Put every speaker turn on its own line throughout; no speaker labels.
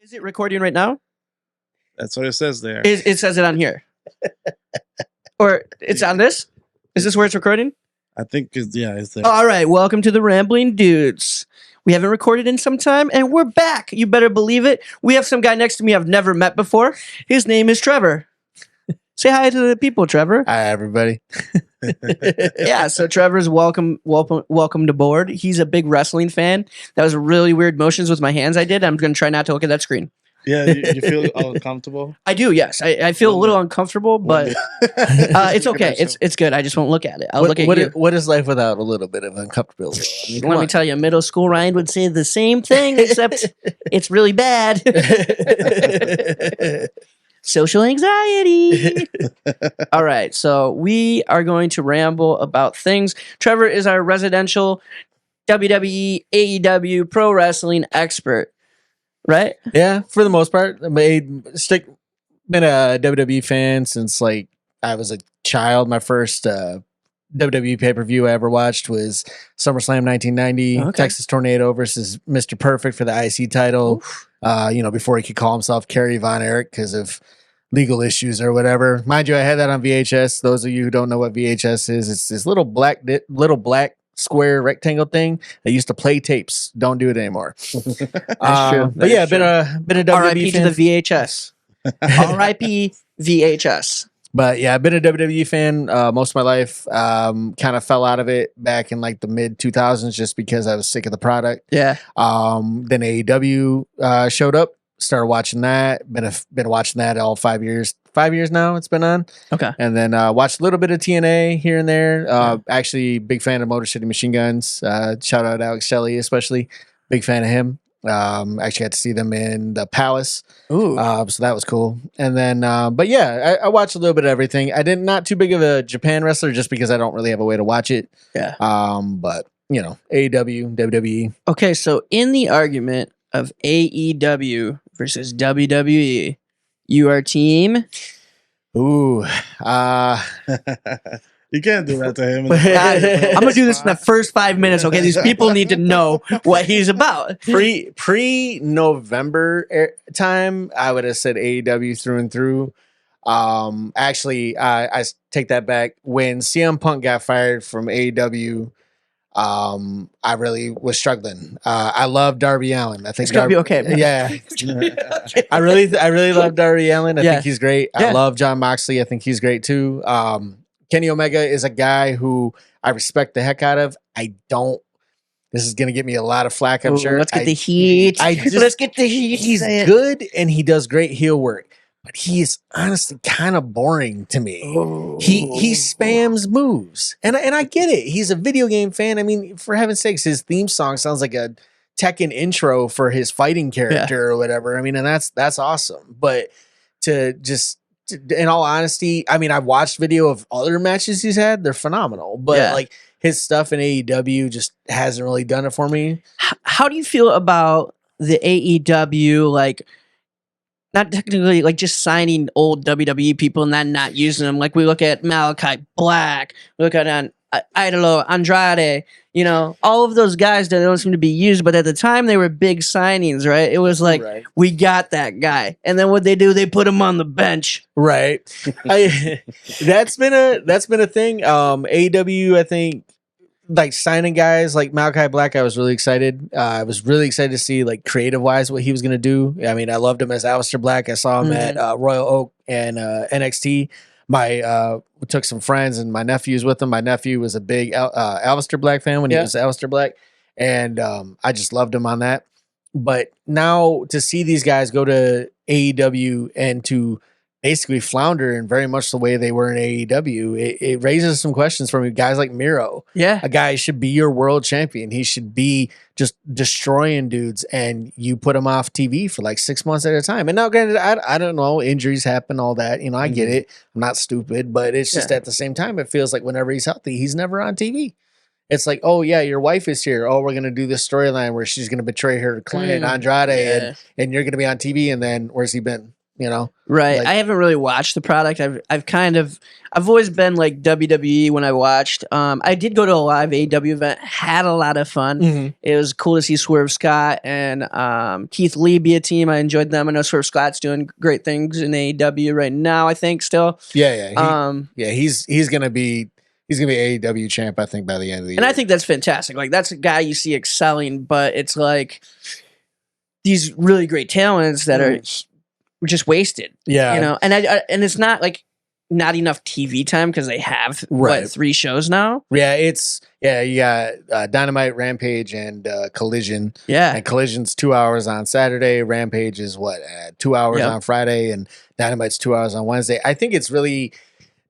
Is it recording right now?
That's what it says there.
It says it on here. Or it's on this? Is this where it's recording?
I think it's there.
All right, welcome to the Rambling Dudes. We haven't recorded in some time, and we're back. You better believe it. We have some guy next to me I've never met before. His name is Trevor. Say hi to the people, Trevor.
Hi, everybody.
Yeah, so Trevor's welcome to board. He's a big wrestling fan. That was really weird motions with my hands I did. I'm going to try not to look at that screen.
Yeah, you feel uncomfortable?
I do, yes. I feel a little uncomfortable, but it's okay. It's good. I just won't look at it. I'll look at you.
What is life without a little bit of uncomfortability? I mean,
Let me tell you, middle school Ryan would say the same thing, except it's really bad. Social anxiety. All right, so we are going to ramble about things. Trevor is our residential WWE, AEW, pro wrestling expert, right?
Yeah, for the most part. Been a WWE fan since like I was a child. My first WWE pay-per-view I ever watched was SummerSlam 1990,
Okay.
Texas Tornado versus Mr. Perfect for the IC title. Before he could call himself Kerry Von Erich because of legal issues or whatever. Mind you, I had that on VHS. Those of you who don't know what VHS is, it's this little black square rectangle thing that used to play tapes. Don't do it anymore.
That's true.
But yeah, been a WWE
R.I.P.
fan.
to the VHS. R.I.P. VHS.
But yeah, I've been a WWE fan most of my life. Kind of fell out of it back in like the mid 2000s just because I was sick of the product.
Yeah.
Then AEW showed up. Started watching that. Been watching that all 5 years. 5 years now it's been on.
Okay.
And then watched a little bit of TNA here and there. Actually, big fan of Motor City Machine Guns. Shout out Alex Shelley, especially. Big fan of him. Actually got to see them in the Palace.
Ooh.
So that was cool. And then, but yeah, I watched a little bit of everything. Not too big of a Japan wrestler just because I don't really have a way to watch it.
Yeah.
But you know, AEW, WWE.
Okay, so in the argument of AEW versus WWE, you are team.
Ooh.
You can't do that to him.
I'm gonna do this in the first 5 minutes. Okay, these people need to know what he's about.
Pre November time, I would have said AEW through and through. Actually, I take that back. When CM Punk got fired from AEW, I really was struggling. I love Darby Allin. I think
It's gonna be okay.
Yeah, I really love Darby Allin. I think he's great.
Yeah.
I love John Moxley. I think he's great too. Kenny Omega is a guy who I respect the heck out of. This is going to get me a lot of flack, I'm sure.
Let's get the heat. Let's get the heat.
He's good and he does great heel work, but he is honestly kind of boring to me.
Oh.
He spams moves, and I get it. He's a video game fan. I mean, for heaven's sakes, his theme song sounds like a Tekken intro for his fighting character or whatever. I mean, and that's awesome. But in all honesty, I mean, I've watched video of other matches he's had. They're phenomenal. But like his stuff in AEW just hasn't really done it for me.
How do you feel about the AEW, like, not technically, like, just signing old WWE people and then not using them? Like, we look at Malachi Black, we look at Idolo, Andrade, all of those guys that don't seem to be used, but at the time they were big signings, right? It was like, we got that guy. And then what they do, they put him on the bench.
Right. That's been a thing. AEW, I think, like signing guys like Malachi Black, I was really excited. I was really excited to see like creative wise what he was going to do. I mean, I loved him as Aleister Black. I saw him at Royal Oak and NXT. Took some friends and my nephews with him. My nephew was a big Aleister Black fan when he was Aleister Black, and I just loved him on that. But now to see these guys go to AEW and to basically flounder in very much the way they were in AEW, it raises some questions for me. Guys like Miro, a guy should be your world champion. He should be just destroying dudes, and you put him off TV for like 6 months at a time. And now, granted, I don't know, injuries happen, all that. I get it. I'm not stupid, but it's just at the same time, it feels like whenever he's healthy, he's never on TV. It's like, oh yeah, your wife is here. Oh, we're gonna do this storyline where she's gonna betray her client Andrade, and you're gonna be on TV. And then where's he been? you know?
Right.
Like-
I haven't really watched the product. I've always been like WWE when I watched. I did go to a live AEW event, had a lot of fun.
Mhm.
It was cool to see Swerve Scott and Keith Lee be a team. I enjoyed them. I know Swerve Scott's doing great things in AEW right now, I think still.
Yeah. He's gonna be AEW champ, I think, by the end of the year.
And I think that's fantastic. Like that's a guy you see excelling, but it's like these really great talents that are just wasted.
Yeah.
You know, and and it's not like not enough TV time because they have
Right.
3 shows now.
Yeah, you got Dynamite, Rampage, and Collision.
Yeah.
And Collision's 2 hours on Saturday. Rampage is 2 hours
Yep.
on Friday, and Dynamite's 2 hours on Wednesday. I think it's really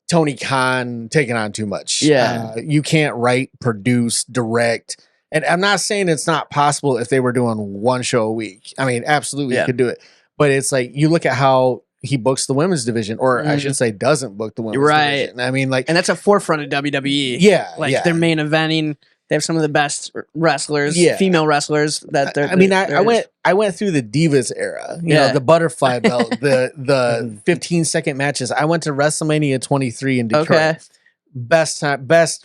Tony Khan taking on too much.
Yeah.
You can't write, produce, direct. And I'm not saying it's not possible if they were doing 1 show a week. I mean, absolutely you could do it. But it's like you look at how he books the women's division, or I should say doesn't book the women's division. I mean, like,
and that's a forefront of WWE.
Yeah.
Like they're main eventing. They have some of the best wrestlers, female wrestlers that they're.
I went through the Divas era, you know, the butterfly belt, the 15-second matches. I went to WrestleMania 23 in Detroit.
Okay.
Best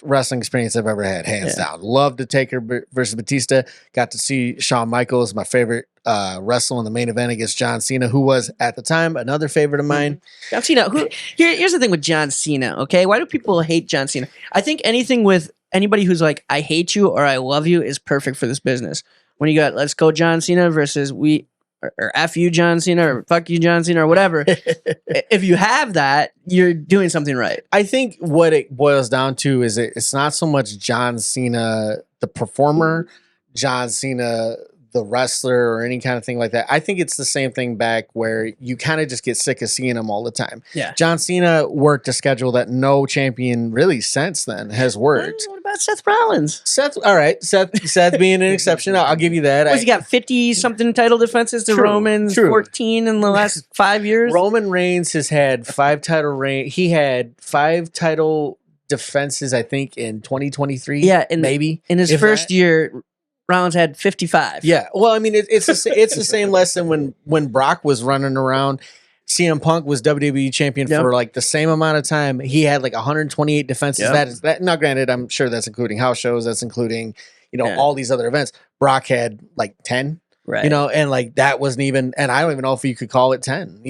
wrestling experience I've ever had, hands down. Loved to take her versus Batista. Got to see Shawn Michaels, my favorite wrestler in the main event against John Cena, who was at the time another favorite of mine.
John Cena. Here's the thing with John Cena. Okay, why do people hate John Cena? I think anything with anybody who's like I hate you or I love you is perfect for this business. When you got let's go John Cena versus or F you John Cena or fuck you John Cena or whatever. If you have that, you're doing something right.
I think what it boils down to is it's not so much John Cena the performer, John Cena the wrestler, or any kind of thing like that. I think it's the same thing back where you kind of just get sick of seeing him all the time.
Yeah.
John Cena worked a schedule that no champion really since then has worked.
What about Seth Rollins?
Seth being an exception. I'll give you that.
He got 50 something title defenses to Roman's 14 in the last 5 years.
Roman Reigns has had 5 title reign. He had 5 title defenses, I think, in 2023.
Yeah,
maybe
in his first year. Rollins had 55.
Yeah, well, I mean, it's the same lesson when Brock was running around. CM Punk was WWE champion for like the same amount of time. He had like 128 defenses. That now, granted, I'm sure that's including house shows. That's including all these other events. Brock had like 10.
Right.
And like that wasn't even. And I don't even know if you could call it 10.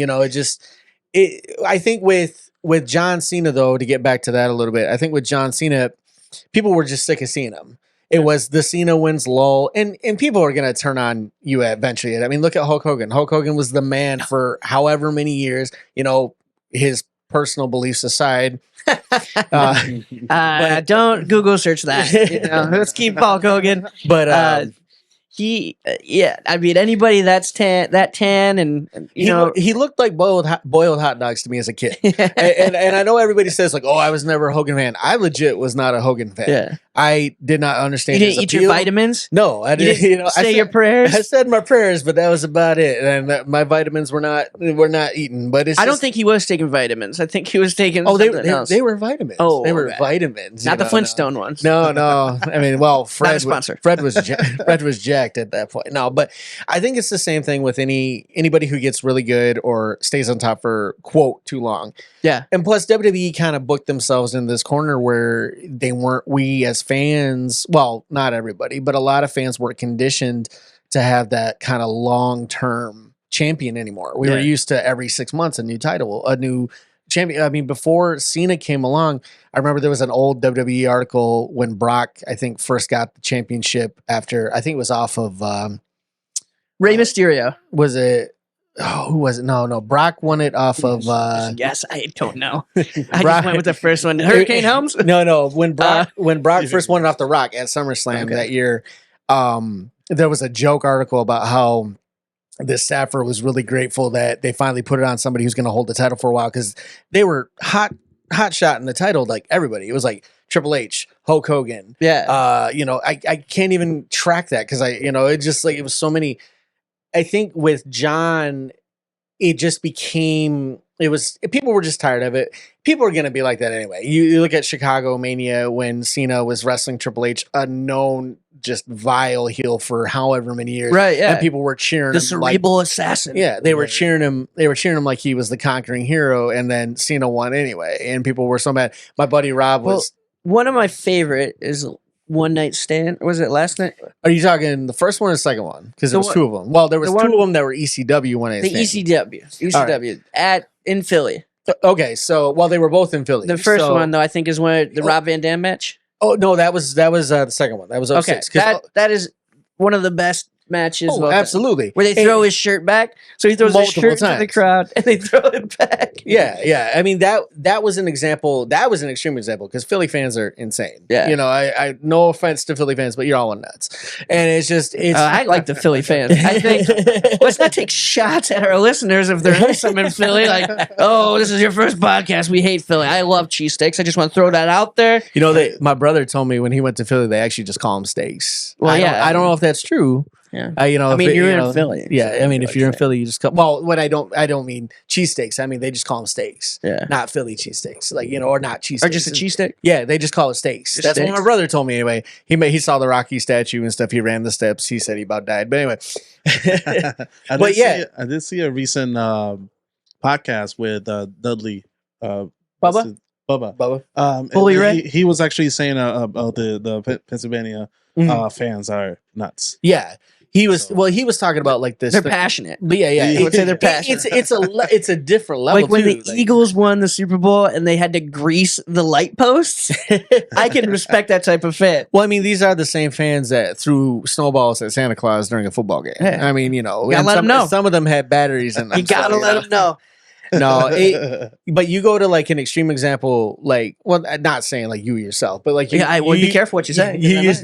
I think with John Cena, though, to get back to that a little bit, I think with John Cena, people were just sick of seeing him. It was the Cena wins lull, and people are going to turn on you eventually. I mean, look at Hulk Hogan. Hulk Hogan was the man for however many years, his personal beliefs aside.
Don't Google search that. Let's keep Hulk Hogan.
But
I mean, anybody that's tan and
he looked like boiled hot dogs to me as a kid. and I know everybody says like, oh, I was never a Hogan fan. I legit was not a Hogan fan.
Yeah.
I did not understand.
You didn't eat your vitamins?
No, I didn't.
Say your prayers.
I said my prayers, but that was about it. And my vitamins were not eaten. But I
don't think he was taking vitamins. I think he was taking.
They were vitamins.
Oh,
they were vitamins.
Not the Flintstone ones.
No. I mean, well, Fred was jacked at that point. No, but I think it's the same thing with anybody who gets really good or stays on top for quote too long.
Yeah.
And plus WWE kind of booked themselves in this corner where we as fans, well, not everybody, but a lot of fans were conditioned to have that kind of long-term champion anymore. We were used to every 6 months a new title, a new champion. I mean, before Cena came along, I remember there was an old WWE article when Brock, I think, first got the championship after, I think it was off of
Rey Mysterio.
Was it? Oh, who was it? No. Brock won it off of.
Yes, I don't know. I just went with the first one. Hurricane Helms?
No. When Brock first won it off The Rock at SummerSlam that year, there was a joke article about how this Safford was really grateful that they finally put it on somebody who's going to hold the title for a while because they were hot shot in the title like everybody. It was like Triple H, Hulk Hogan.
Yeah.
I can't even track that because it just like it was so many. I think with John, it just became, people were just tired of it. People are going to be like that anyway. You look at Chicago Mania when Cena was wrestling Triple H, a known just vile heel for however many years.
Right, yeah.
And people were cheering
The
him like,
cerebral assassin.
yeah, they were cheering him. They were cheering him like he was the conquering hero, and then Cena won anyway. And people were so mad. My buddy Rob was.
One of my favorite is One Night Stand. Or was it last night?
Are you talking the first one or the second one? Because there was two of them. Well, there was two of them that were ECW One Night
The
Stand.
ECW in Philly.
Okay, so they were both in Philly.
The first one though, I think, is when the Rob Van Dam match.
Oh no, that was the second one. That was 06.
Okay, that is one of the best matches.
Oh, absolutely.
Where they throw his shirt back, so he throws his shirt to the crowd, and they throw it back.
Yeah. I mean that was an example. That was an extreme example because Philly fans are insane.
Yeah.
You know, I no offense to Philly fans, but you're all nuts. And it's.
I like the Philly fans. I think let's not take shots at our listeners if there is some in Philly. Like, oh, this is your first podcast. We hate Philly. I love cheesesteaks. I just want to throw that out there.
You know, my brother told me when he went to Philly, they actually just call them steaks.
Well,
I don't know if that's true.
Yeah,
You know,
I mean,
if
you're
you
in
know,
Philly.
Yeah,
so
I mean, if
like
you're in
that.
Philly, you just call. Well, what I don't mean cheesesteaks. I mean, they just call them steaks.
Yeah,
Not Philly cheesesteaks, like or not cheesesteaks,
or just a cheesesteak.
Yeah, they just call it steaks.
Just
That's
steaks?
what my brother told me anyway. He saw the Rocky statue and stuff. He ran the steps. He said he about died. But anyway,
I did see a recent podcast with Dudley.
Bubba?
Bubba.
Bully Ray?
He was actually saying about the Pennsylvania fans are nuts.
Yeah, he was.
So-
Well, he was talking about like this.
They're passionate.
But yeah.
I
would say they're passionate.
It's a different level.
Like when
too.
the Eagles won the Super Bowl and they had to grease the light posts. I can respect that type of fit.
Well, I mean, these are the same fans that threw snowballs at Santa Claus during a football game.
Yeah.
I mean, you know,
Gotta
and
let 'em know.
some of them had batteries in them.
You gotta
so,
let them know.
No, but you go to like an extreme example, like, well, I'm not saying like you yourself, but like, you,
Yeah, I would be careful what you say.
You use,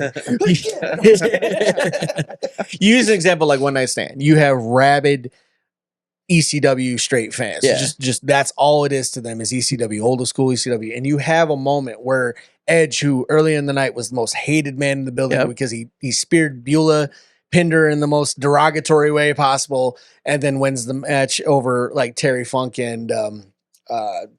you use an example like One Night Stand. You have rabid ECW straight fans.
Yeah.
Just that's all it is to them is ECW, old school ECW. And you have a moment where Edge, who early in the night was the most hated man in the building because he speared Beulah, pinned her in the most derogatory way possible, and then wins the match over like Terry Funk and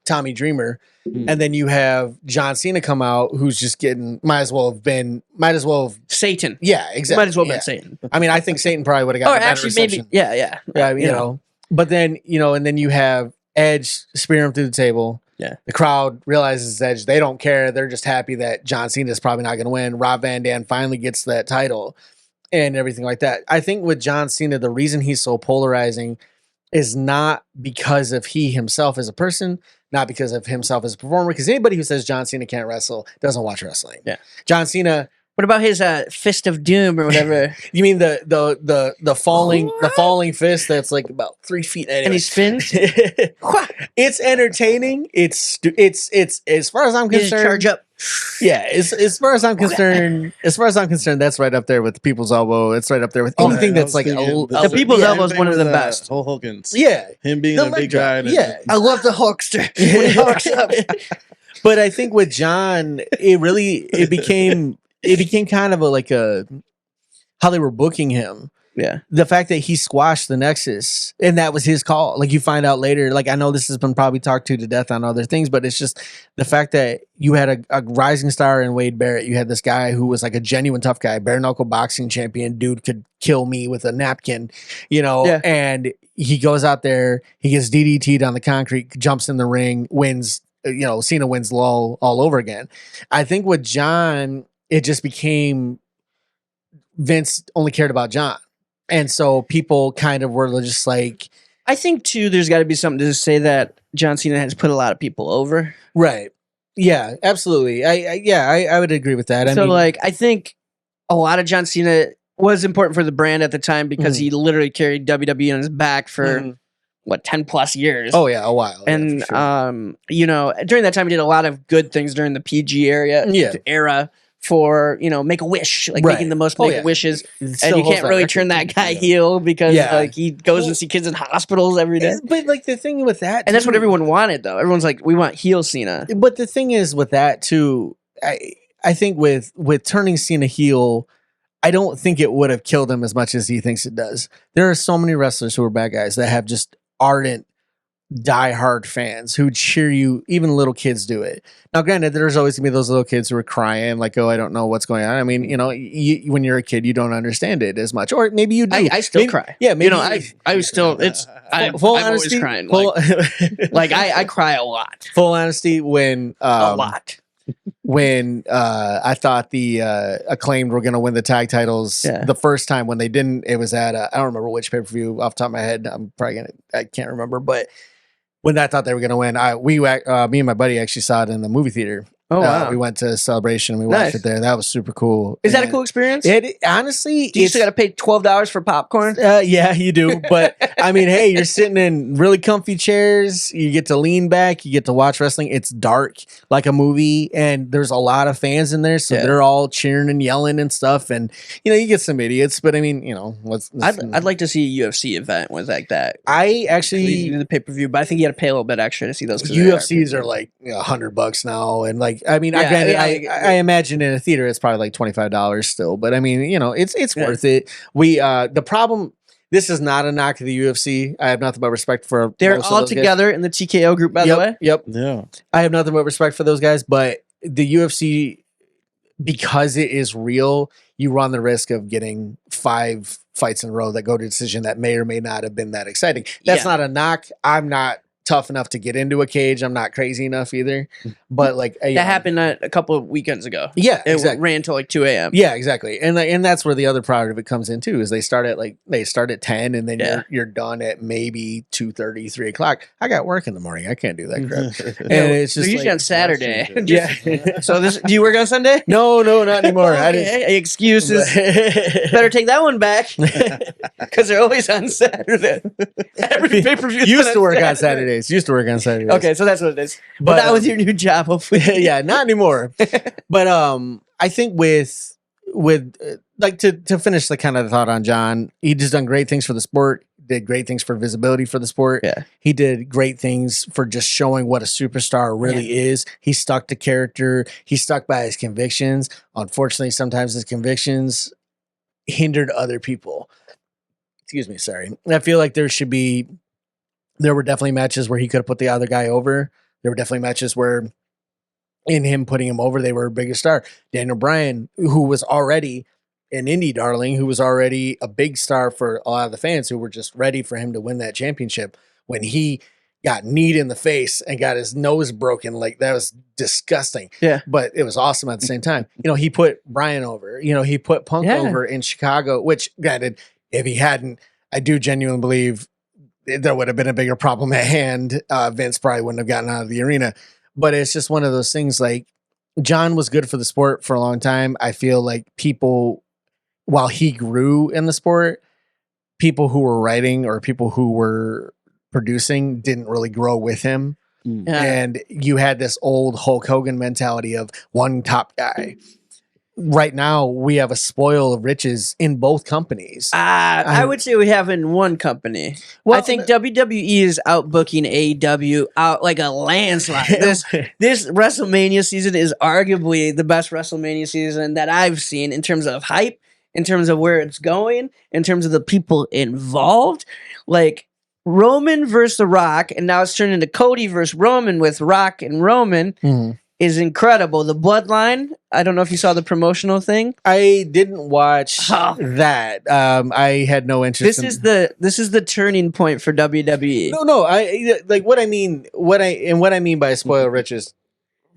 Tommy Dreamer. And then you have John Cena come out, who's just getting might as well have
Satan.
yeah, exactly.
Might as well
yeah.
been Satan.
I mean, I think Satan probably would have got
Or
a better
actually, maybe,
reception.
yeah.
Yeah, you know. But then, you know, and then you have Edge spear him through the table.
Yeah.
The crowd realizes it's Edge. They don't care. They're just happy that John Cena is probably not going to win. Rob Van Dam finally gets that title and everything like that. I think with John Cena, the reason he's so polarizing is not because of he himself as a person, not because of himself as a performer, because anybody who says John Cena can't wrestle doesn't watch wrestling.
Yeah.
John Cena.
What about his Fist of Doom or whatever?
You mean the falling fist that's like about 3 feet anyway.
And he spins?
It's entertaining. It's as far as I'm
You just
concerned.
charge up.
Yeah, as far as I'm concerned, that's right up there with the People's Elbow. It's right up there with anything that's like
The People's Elbow is one of the best.
Hulk Hogan's.
Yeah,
Him being
the
a
leg
big
drop.
guy.
Yeah.
I love the Hulkster. When he hooks up.
But I think with John, it became kind of a how they were booking him.
Yeah.
The fact that he squashed the Nexus and that was his call. Like you find out later, like I know this has been probably talked to death on other things, but it's just the fact that you had a rising star in Wade Barrett. You had this guy who was like a genuine tough guy, bare knuckle boxing champion, dude could kill me with a napkin, you know, and he goes out there, he gets DDT'd on the concrete, jumps in the ring, wins, you know, Cena wins all over again. I think with John, it just became Vince only cared about John. And so people kind of were just like,
I think too, there's got to be something to say that John Cena has put a lot of people over.
right. Yeah, absolutely. I would agree with that.
I think a lot of John Cena was important for the brand at the time because he literally carried WWE on his back for 10 plus years.
Oh yeah, a while.
And
yeah, for sure.
you know, during that time he did a lot of good things during the PG era for, you know, Make-A-Wish, like making the most Make-A-Wishes. And you can't really turn that guy heel because like he goes and see kids in hospitals every day.
But like the thing with that,
and that's what everyone wanted though. Everyone's like, we want heel Cena.
But the thing is with that too, I think with turning Cena heel, I don't think it would have killed him as much as he thinks it does. There are so many wrestlers who are bad guys that have just ardent diehard fans who cheer you. Even little kids do it. Now, granted, there's always gonna be those little kids who are crying, like, "Oh, I don't know what's going on." I mean, when you're a kid, you don't understand it as much, or maybe you do.
I still
Maybe-
cry.
Yeah, maybe
I was still. It's I'm always crying. Like I cry a lot.
Full honesty, when
A lot.
when I thought the Acclaimed were going to win the tag titles the first time, when they didn't, it was at I don't remember which pay-per-view off the top of my head. I can't remember, but when I thought they were going to win, me and my buddy actually saw it in the movie theater.
Oh wow!
We went to Celebration. We watched it there. That was super cool.
Is that a cool experience?
It honestly,
you still got to pay $12 for popcorn.
Yeah, you do. But I mean, hey, you're sitting in really comfy chairs. You get to lean back. You get to watch wrestling. It's dark like a movie, and there's a lot of fans in there, so they're all cheering and yelling and stuff. And you get some idiots, but I mean,
I'd like to see a UFC event with like that.
I actually
do the pay-per-view, but I think you got to pay a little bit extra to see those.
UFCs are like $100 now, and like I mean, I imagine in a theater it's probably like $25 still, but I mean, it's worth it. The problem. This is not a knock to the UFC. I have nothing but respect for.
They're all together in the TKO group, by the way.
Yep.
Yeah.
I have nothing but respect for those guys, but the UFC, because it is real, you run the risk of getting 5 fights in a row that go to decision that may or may not have been that exciting. That's not a knock. I'm not tough enough to get into a cage. I'm not crazy enough either. But like
that happened a couple of weekends ago.
Yeah,
it
exactly.
ran till like 2 a.m.
Yeah, exactly. And that's where the other part of it comes in too. Is they start at 10, and then you're done at maybe 2:30, 3 o'clock. I got work in the morning. I can't do that crap. And it's just
usually on Saturday.
Yeah.
So do you work on Sunday?
No, not anymore.
Okay. Excuses. Better take that one back because they're always on Saturday. Every pay-per-view
used to work on Saturdays.
Okay, so that's what it is. But not with your new job, hopefully.
Yeah, not anymore. But I think with like to finish the kind of thought on John, he just done great things for the sport. Did great things for visibility for the sport.
Yeah,
he did great things for just showing what a superstar really is. He stuck to character. He stuck by his convictions. Unfortunately, sometimes his convictions hindered other people. Excuse me, sorry. I feel like there were definitely matches where he could have put the other guy over. There were definitely matches where in him putting him over, they were a bigger star. Daniel Bryan, who was already an indie darling, who was already a big star for a lot of the fans who were just ready for him to win that championship, when he got kneed in the face and got his nose broken, like that was disgusting.
Yeah.
But it was awesome at the same time. He put Bryan over. He put Punk over in Chicago, which granted, if he hadn't, I do genuinely believe there would have been a bigger problem at hand. Vince probably wouldn't have gotten out of the arena. But it's just one of those things, like, John was good for the sport for a long time. I feel like people, while he grew in the sport, people who were writing or people who were producing didn't really grow with him. Yeah. And you had this old Hulk Hogan mentality of one top guy. Right now, we have a spoil of riches in both companies.
I would say we have in one company. Well, I think WWE is outbooking AEW out like a landslide. This WrestleMania season is arguably the best WrestleMania season that I've seen in terms of hype, in terms of where it's going, in terms of the people involved. Like Roman versus The Rock, and now it's turned into Cody versus Roman with Rock and Roman. Mm-hmm. Is incredible. The Bloodline. I don't know if you saw the promotional thing.
I didn't watch that. I had no interest.
This is the turning point for WWE.
No. I like what I mean. What I mean by spoil riches.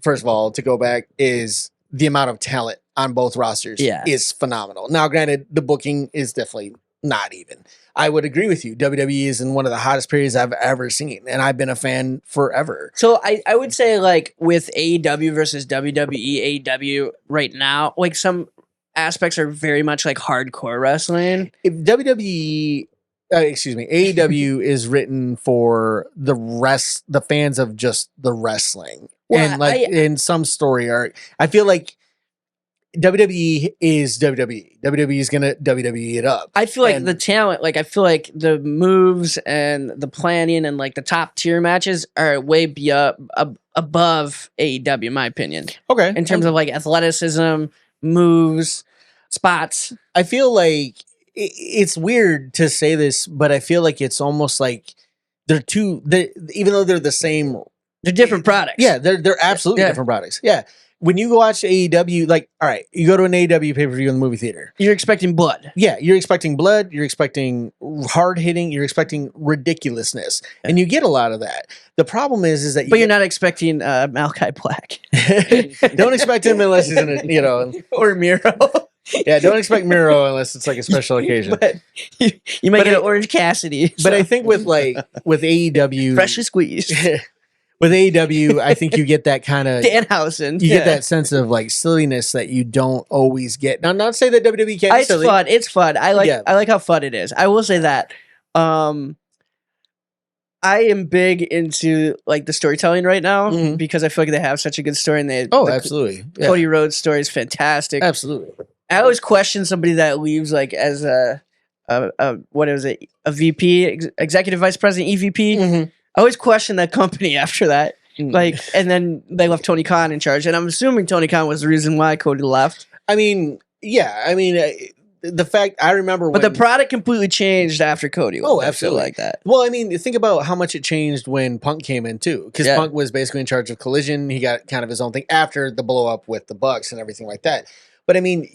First of all, to go back, is the amount of talent on both rosters. Is phenomenal. Now, granted, the booking is definitely not even. I would agree with you. WWE is in one of the hottest periods I've ever seen, and I've been a fan forever.
So I would say, like, with AEW versus WWE, AEW right now, like, some aspects are very much like hardcore wrestling.
If AEW is written for the fans of just the wrestling, and in some story arc. I feel like WWE is WWE. WWE is gonna WWE it up.
I feel like the talent, like I feel like the moves and the planning and like the top tier matches are way above AEW, in my opinion.
Okay,
in terms of like athleticism, moves, spots.
I feel like it's weird to say this, but I feel like it's almost like they're two. Even though they're the same,
They're different products.
yeah, they're absolutely
Yeah.
different products. Yeah. When you watch AEW, like, all right, you go to an AEW pay-per-view in the movie theater.
You're expecting blood.
Yeah, you're expecting blood, you're expecting hard hitting, you're expecting ridiculousness, and you get a lot of that. The problem is that
But you're not expecting Malachi Black.
don't expect him unless he's in a,
or Miro.
yeah, don't expect Miro unless it's like a special occasion.
But you might get an Orange Cassidy.
But I think with AEW,
freshly squeezed.
with AEW, I think you get that kind of
Danhausen.
you get that sense of like silliness that you don't always get. Now, not to say that WWE can't be
It's
silly.
fun. It's fun. I like how fun it is. I will say that. I am big into like the storytelling right now because I feel like they have such a good story, and
Absolutely. Yeah.
Cody Rhodes story is fantastic.
Absolutely.
I always question somebody that leaves like as a what is it, a VP, executive vice president, EVP. I always question that company after that. Like, and then they left Tony Khan in charge, and I'm assuming Tony Khan was the reason why Cody left.
I mean, yeah. I mean, the fact I remember,
but the product completely changed after Cody.
Oh,
I
absolutely,
feel like that.
Well, I mean, think about how much it changed when Punk came in too, because Punk was basically in charge of Collision. He got kind of his own thing after the blow up with the Bucks and everything like that. But I mean,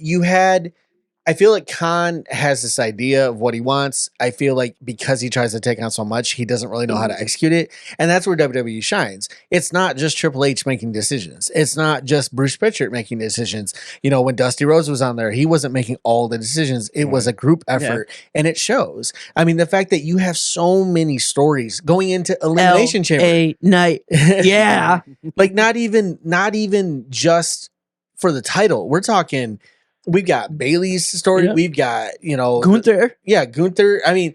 I feel like Khan has this idea of what he wants. I feel like because he tries to take on so much, he doesn't really know how to execute it. And that's where WWE shines. It's not just Triple H making decisions. It's not just Bruce Pritchard making decisions. You know, when Dusty Rhodes was on there, he wasn't making all the decisions. It was a group effort, and it shows. I mean, the fact that you have so many stories going into Elimination Chamber.
A night. Yeah.
Like not even just for the title. We're talking... We've got Bailey's story. Yeah. We've got,
Gunther.
Gunther. I mean,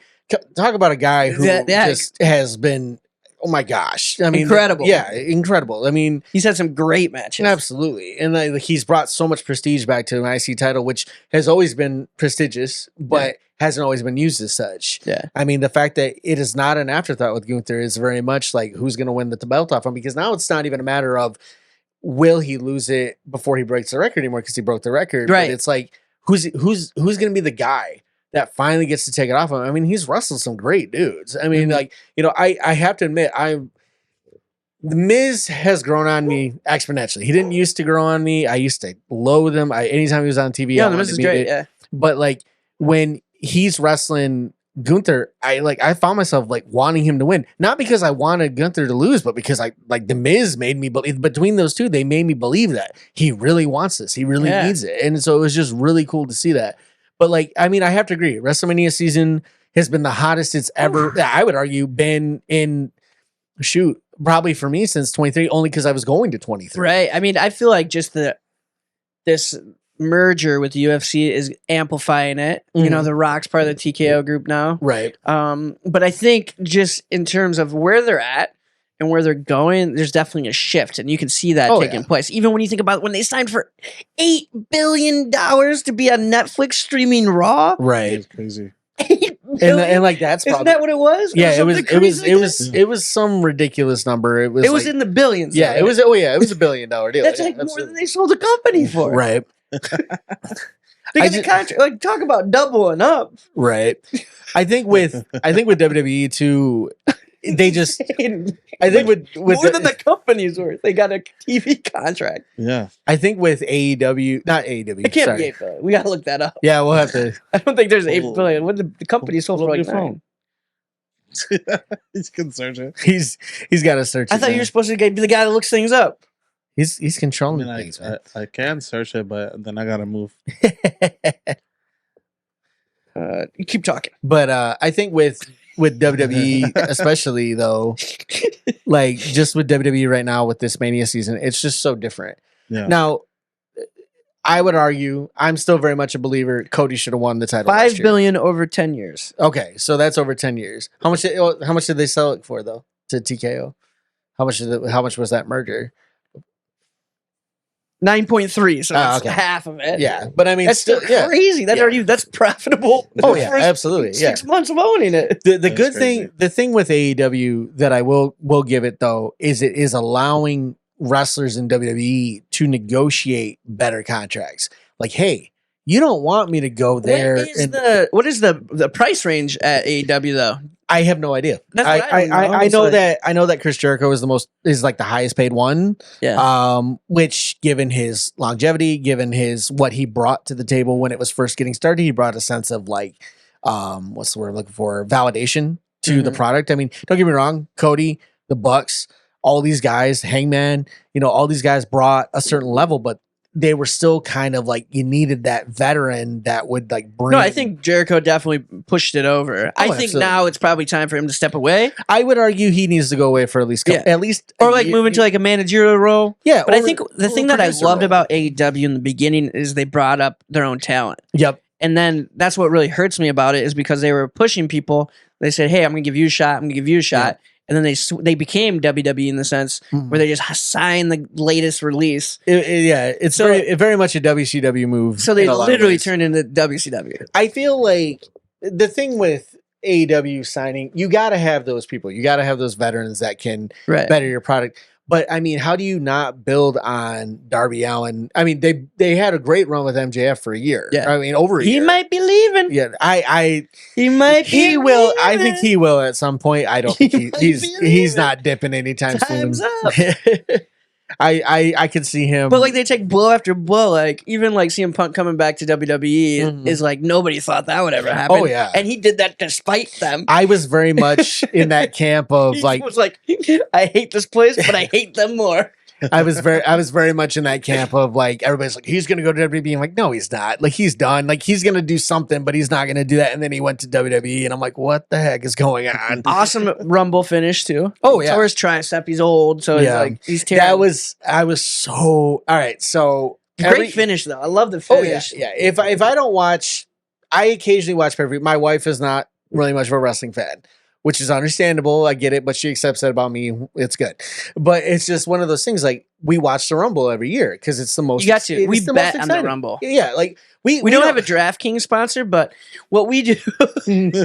talk about a guy who just has been, oh my gosh. I mean,
incredible.
Yeah, incredible. I mean,
he's had some great matches.
Absolutely. And he's brought so much prestige back to an IC title, which has always been prestigious, but hasn't always been used as such.
Yeah.
I mean, the fact that it is not an afterthought with Gunther is very much like who's going to win the belt off him, because now it's not even a matter of, will he lose it before he breaks the record anymore because he broke the record?
Right.
But it's like, who's going to be the guy that finally gets to take it off him? I mean, he's wrestled some great dudes. I mean, I have to admit, The Miz has grown on me exponentially. He didn't used to grow on me. I used to loathe him. Anytime he was on TV,
The Miz is great. Yeah.
But like when he's wrestling Gunther, I found myself like wanting him to win, not because I wanted Gunther to lose, but because The Miz made me believe. Between those two, they made me believe that he really wants this, he really needs it, and so it was just really cool to see that. But I have to agree, WrestleMania season has been the hottest it's ever. I would argue been in probably for me since 23, only because I was going to 23.
Right. I mean, I feel like just this merger with the UFC is amplifying it. You know, The Rock's part of the TKO group now.
Right.
But I think just in terms of where they're at and where they're going, there's definitely a shift, and you can see that taking place. Even when you think about when they signed for $8 billion to be on Netflix streaming Raw.
Right.
That's crazy.
And like that's probably,
isn't that what it was?
Yeah, it was some ridiculous number. It was
in the billions.
Yeah, it was $1 billion deal.
That's more than they sold the company for.
Right.
They get the contract. Talk about doubling up.
Right. I think with WWE too, they just I think with
more than the company's worth. They got a TV contract.
Yeah.
I think with AEW, not AEW.
It can't be $8 billion. We gotta look that up.
Yeah, we'll have to.
I don't think there's $8 billion. What the company sold for like $9.
He's can search it.
He's got to search.
I thought you were supposed to be the guy that looks things up.
He's controlling things.
I can search it, but then I gotta move.
You keep talking.
But I think with WWE, especially though, like just with WWE right now with this Mania season, it's just so different.
Yeah.
Now, I would argue I'm still very much a believer Cody should have won the title.
$5 billion over 10 years.
Okay, so that's over 10 years. How much did they sell it for though to TKO? How much was that merger?
9.3, so that's half of it.
Yeah, but I mean,
that's still crazy. That's profitable.
Oh yeah, absolutely.
6 months of owning it.
The good thing, the thing with AEW that I will give it though is it is allowing wrestlers in WWE to negotiate better contracts. Like, hey, you don't want me to go there.
What is the price range at AEW though?
I have no idea.
That's what I don't know.
I
It's
know
like-
that I know that Chris Jericho is like the highest paid one.
Yeah.
Which given his longevity, given his what he brought to the table when it was first getting started, he brought a sense of like what's the word I'm looking for? Validation to the product. I mean, don't get me wrong, Cody, the Bucks, all these guys, Hangman, all these guys brought a certain level, but they were still kind of like you needed that veteran that would like bring.
No, I think Jericho definitely pushed it over. I think
absolutely.
now it's probably time for him to step away.
I would argue he needs to go away for at least
or like move into like a managerial role.
Yeah,
but I think the thing that I loved about AEW in the beginning is they brought up their own talent.
Yep.
And then that's what really hurts me about it is because they were pushing people. They said, "Hey, I'm going to give you a shot. I'm going to give you a shot." Yeah. And then they became WWE in the sense where they just signed the latest release.
It's very much a WCW move.
So they literally turned into WCW.
I feel like the thing with AEW signing, you got to have those people. You got to have those veterans that can better your product. But I mean, how do you not build on Darby Allin? I mean, they had a great run with MJF for a year.
Yeah.
I mean, over a year.
He might be leaving.
Yeah,
he
will. I think he will at some point. I don't think he's not dipping anytime
Time's
soon.
Up.
I could see him.
But like they take blow after blow. Like even like CM Punk coming back to WWE is like nobody thought that would ever happen.
Oh yeah,
and he did that despite them.
I was very much in that camp of
he was like, I hate this place, but I hate them more.
I was very much in that camp of like everybody's like he's gonna go to WWE. I'm like, no, he's not. Like he's done. Like he's gonna do something, but he's not gonna do that. And then he went to WWE, and I'm like, what the heck is going on?
Awesome Rumble finish too.
Oh yeah,
tore his tricep. He's old, so he's like he's terrible.
I was so all right. So
great finish though. I love the finish.
Oh yeah. If I don't watch, I occasionally watch pay-per-view. My wife is not really much of a wrestling fan, which is understandable. I get it, but she accepts that about me. It's good. But it's just one of those things like we watch the Rumble every year because it's the most.
You got to. We bet on the Rumble.
Yeah, like we
don't have a DraftKings sponsor, but what we do, is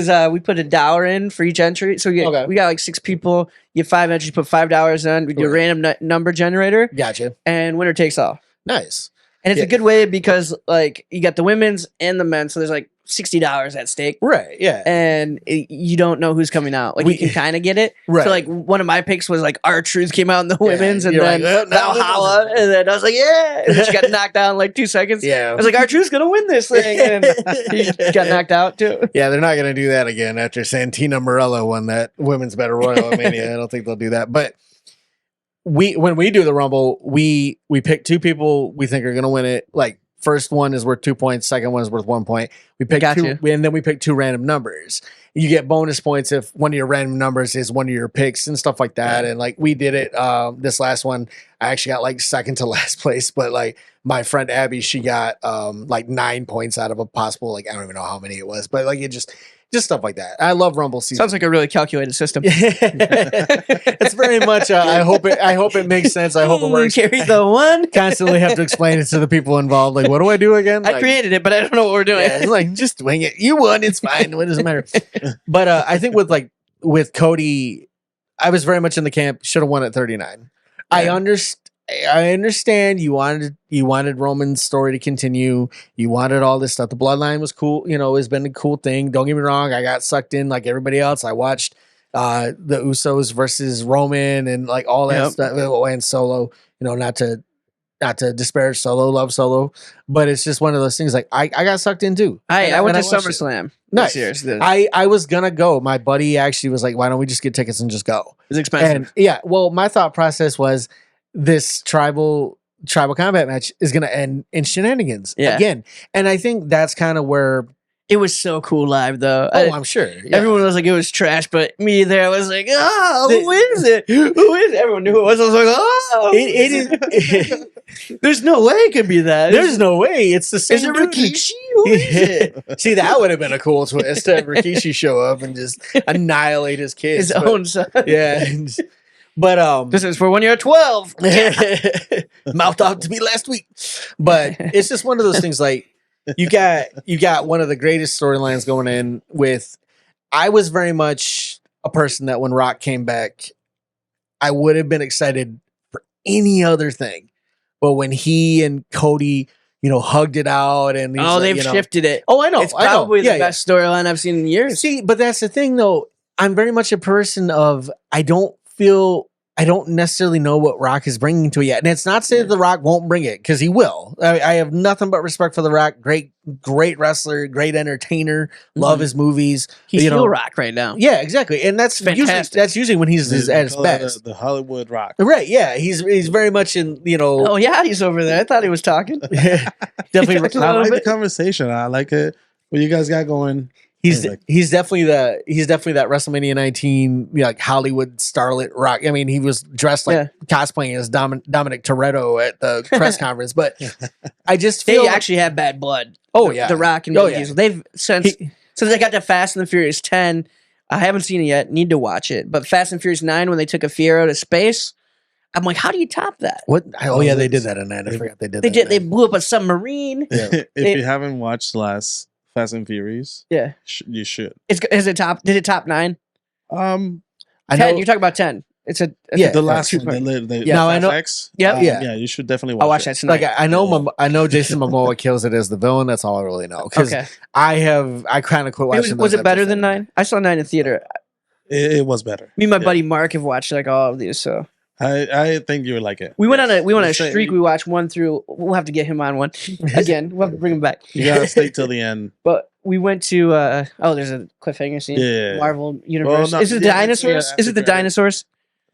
we put $1 in for each entry. So we got like 6 people. You have 5 entries. Put $5 in. We do a random number generator.
Gotcha.
And winner takes all.
Nice.
And it's a good way because like you got the women's and the men's, so there's like $60 at stake.
Right, yeah.
And you don't know who's coming out. Like you can kind of get it.
Right.
So like one of my picks was like R-Truth came out in the women's and then
like,
Valhalla. And then I was like, yeah. And then she got knocked out in like 2 seconds.
Yeah.
I was like, R-Truth's going to win this thing. And he got knocked out too.
Yeah, they're not going to do that again after Santina Morello won that women's battle royal at Mania. I don't think they'll do that. But when we do the Rumble, we pick 2 people we think are going to win it. Like, first one is worth 2 points. Second one is worth 1 point. We pick 2, and then we pick 2 random numbers. You get bonus points if one of your random numbers is one of your picks and stuff like that. Yeah. And like we did it. This last one, I actually got like second to last place, but like my friend Abby, she got like 9 points out of a possible like I don't even know how many it was, but like it just stuff like that. I love Rumble season.
Sounds like a really calculated system.
It's very much. I hope it makes sense. I hope it works.
Carry the one.
Constantly have to explain it to the people involved. Like, what do I do again?
I created it, but I don't know what we're doing.
Yeah, like, just wing it. You won. It's fine. What does it matter? But I think with Cody, I was very much in the camp. Should have won at 39. Yeah. I understand you wanted Roman's story to continue. You wanted all this stuff. The bloodline was cool. It's been a cool thing. Don't get me wrong. I got sucked in like everybody else. I watched the Usos versus Roman and like all that stuff and Solo. Not to disparage Solo, love Solo, but it's just one of those things. Like I got sucked in too.
I went to SummerSlam.
Nice. I was gonna go. My buddy actually was like, "Why don't we just get tickets and just go?"
It's expensive.
And well, my thought process was this tribal combat match is going to end in shenanigans again. And I think that's kind of where
it was so cool live though.
I'm sure. Yeah.
Everyone was like, it was trash, but me there, I was like, who is it? Who is it? Everyone knew who it was. I was like, oh, it is. There's no way it could be that.
There's no way. It's the same.
Is it Rikishi? Who is it?
See, that would have been a cool twist to have Rikishi show up and just annihilate his kids.
His own son.
Yeah. But
this is for when you're 12.
Mouthed out to me last week. But it's just one of those things like you got one of the greatest storylines going in with I was very much a person that when Rock came back, I would have been excited for any other thing. But when he and Cody hugged it out, and
they've shifted it.
Oh, I know.
It's probably the best storyline I've seen in years.
See, but that's the thing, though. I'm very much a person of I don't necessarily know what Rock is bringing to it yet. And it's not to say that The Rock won't bring it, because he will. I have nothing but respect for The Rock. Great wrestler, great entertainer. Love his movies.
He's heel Rock right now.
Yeah, exactly. And that's usually when he's at his best.
The Hollywood Rock.
Right, yeah. He's very much in,
Oh, yeah, he's over there. I thought he was talking.
Definitely.
I like the conversation. I like it. What you guys got going.
He's definitely that WrestleMania 19 like Hollywood starlet Rock. I mean, he was dressed like cosplaying as Dominic Toretto at the press conference, but I just feel
they actually have bad blood.
Oh yeah,
The Rock and Vin Diesel. They've since they got to Fast and the Furious 10. I haven't seen it yet. Need to watch it. But Fast and Furious 9, when they took a Fiero to space, I'm like, how do you top that?
What? Oh yeah, they did that in that. I forgot they did.
They blew up a submarine.
Yeah. If you haven't watched the last Fast and Furious, you should.
Did it top 9?
I
10,
know
you're talking about 10.
The last one.
Now I know.
Yeah, you should definitely watch.
I'll watch that tonight.
Like I know Jason Momoa kills it as the villain. That's all I really know. Because I kind of quit watching.
Was it better than 9? I saw 9 in theater.
It was better.
Me and my buddy Mark have watched like all of these. So
I think you would like it.
We went on a streak. We watched 1 through. We'll have to get him on one again. We'll have to bring him back.
You gotta stay till the end.
But we went to. There's a cliffhanger scene.
Yeah.
Marvel Universe. Is it the dinosaurs? Is it the dinosaurs?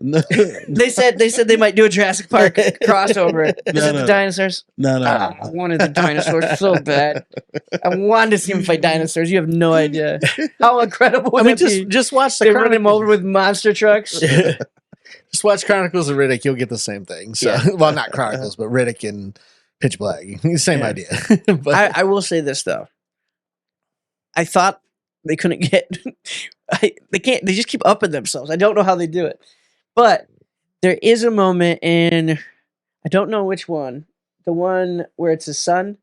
No.
They said they might do a Jurassic Park crossover. Is it the dinosaurs?
No.
I wanted the dinosaurs so bad. I wanted to see him fight dinosaurs. You have no idea how incredible.
I mean, just watch
they run him over with monster trucks.
Just watch Chronicles of Riddick. You'll get the same thing. So, well, not Chronicles, but Riddick and Pitch Black. Same idea. But
I will say this though. I thought they couldn't get. They can't. They just keep upping themselves. I don't know how they do it. But there is a moment in, I don't know which one, the one where it's a son.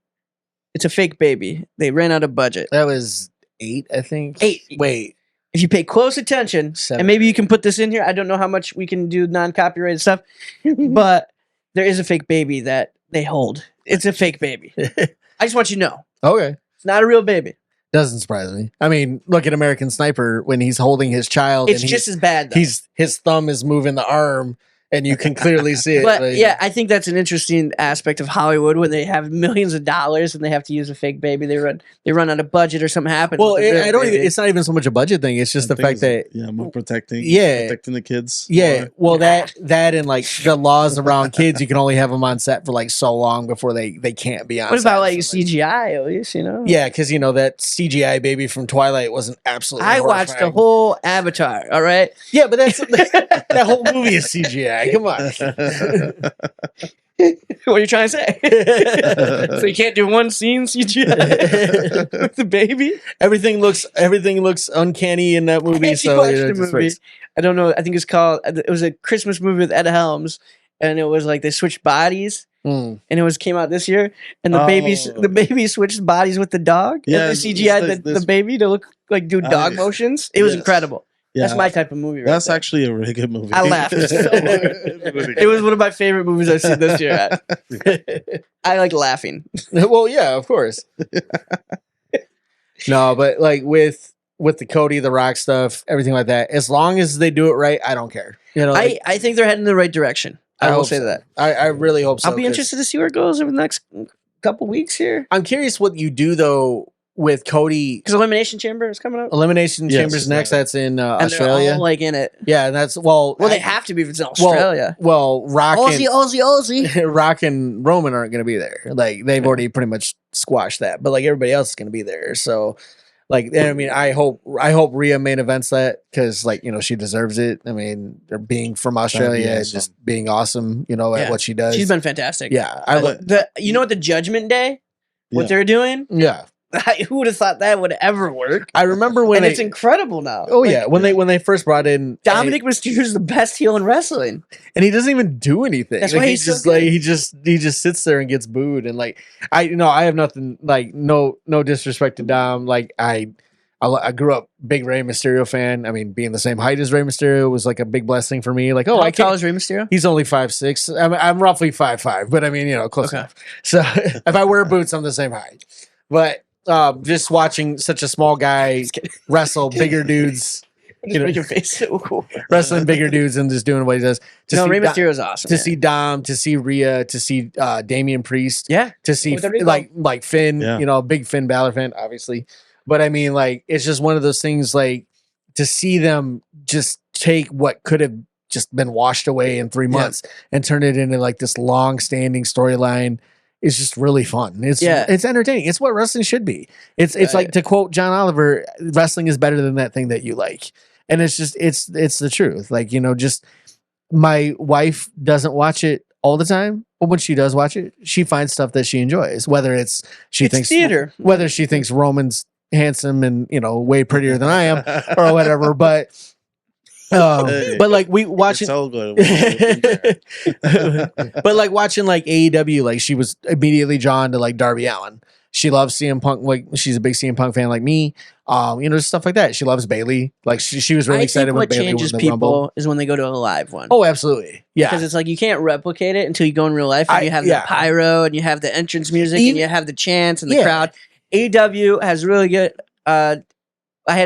It's a fake baby. They ran out of budget.
That was 8, I think.
8.
Wait.
If you pay close attention,
7.
and maybe you can put this in here. I don't know how much we can do non-copyrighted stuff, but there is a fake baby that they hold. It's a fake baby. I just want you to know.
Okay.
It's not a real baby.
Doesn't surprise me. I mean, look at American Sniper when he's holding his child.
It's just as bad, though.
His thumb is moving the arm, and you can clearly see it.
But yeah, I think that's an interesting aspect of Hollywood when they have millions of dollars and they have to use a fake baby. They run out of budget or something happens.
Well, it's not even so much a budget thing. It's just the fact that
more protecting the kids.
Yeah, well, that and like the laws around kids, you can only have them on set for like so long before they can't be on.
What about like CGI at least?
Yeah, because that CGI baby from Twilight wasn't absolutely.
I watched the whole Avatar. All right.
Yeah, but that whole movie is CGI. Come on.
What are you trying to say? So you can't do one scene CGI with the baby? Everything looks uncanny in that movie. So the movie. I don't know. I think it was a Christmas movie with Ed Helms, and it was like they switched bodies. And it came out this year, and the baby switched bodies with the dog.
Yeah,
and the CGI the baby to look like do dog motions. It was incredible. Yeah. That's my type of movie.
That's actually a really good movie.
I laughed. It was one of my favorite movies I've seen this year. I like laughing.
Well, yeah, of course. No, but like with the Cody, the Rock stuff, everything like that, as long as they do it right, I don't care.
I think they're heading in the right direction. I will say that.
I really hope so.
I'll be interested to see where it goes over the next couple weeks here.
I'm curious what you do though with Cody,
because Elimination Chamber is coming up.
Elimination Chamber's next. That's in Australia.
They're all like in it.
Yeah, that's
they have to be if it's in Australia.
Well, Rock
Aussie.
Rock and Roman aren't going to be there. Like they've already pretty much squashed that. But like everybody else is going to be there. So, like, I mean, I hope Rhea main events that because like she deserves it. I mean, they're being from Australia, just being awesome. At what she does.
She's been fantastic.
Yeah,
what the Judgment Day, what they're doing.
Yeah.
Who would have thought that would ever work?
I remember when
it's incredible now.
Oh yeah, when they first brought in
Dominic Mysterio's the best heel in wrestling,
and he doesn't even do anything.
That's why he's just
like he just sits there and gets booed, and like I have nothing like no disrespect to Dom. Like I I grew up big Rey Mysterio fan. I mean, being the same height as Rey Mysterio was like a big blessing for me. Like,
How
I
tall
can't.
is Rey Mysterio?
He's only 5'6". I'm roughly 5'5", but I mean, close enough. So if I wear boots, I'm the same height. But just watching such a small guy wrestle bigger dudes.
Just make your face so cool.
Wrestling bigger dudes and just doing what he does.
Rey Mysterio is awesome.
To see Dom, to see Rhea, to see Damian Priest, to see like Finn, big Finn Balor fan, obviously. But I mean, like, it's just one of those things, like, to see them just take what could have just been washed away in 3 months and turn it into like this long-standing storyline. It's just really fun. It's entertaining. It's what wrestling should be. It's like, to quote John Oliver, wrestling is better than that thing that you like. And it's just, it's the truth. Like, just my wife doesn't watch it all the time, but when she does watch it, she finds stuff that she enjoys, whether it's thinks
theater,
whether she thinks Roman's handsome and, way prettier than I am or whatever. But like we watching,
so good.
but like watching like AEW, like she was immediately drawn to like Darby Allin. She loves CM Punk. Like, she's a big CM Punk fan like me. Stuff like that. She loves Bailey. Like, she was really excited when Bailey won the
people
Rumble.
Is when they go to a live one.
Oh, absolutely. Yeah.
Because it's like you can't replicate it until you go in real life and you have the pyro and you have the entrance music and you have the chants and the crowd. AEW has really good. I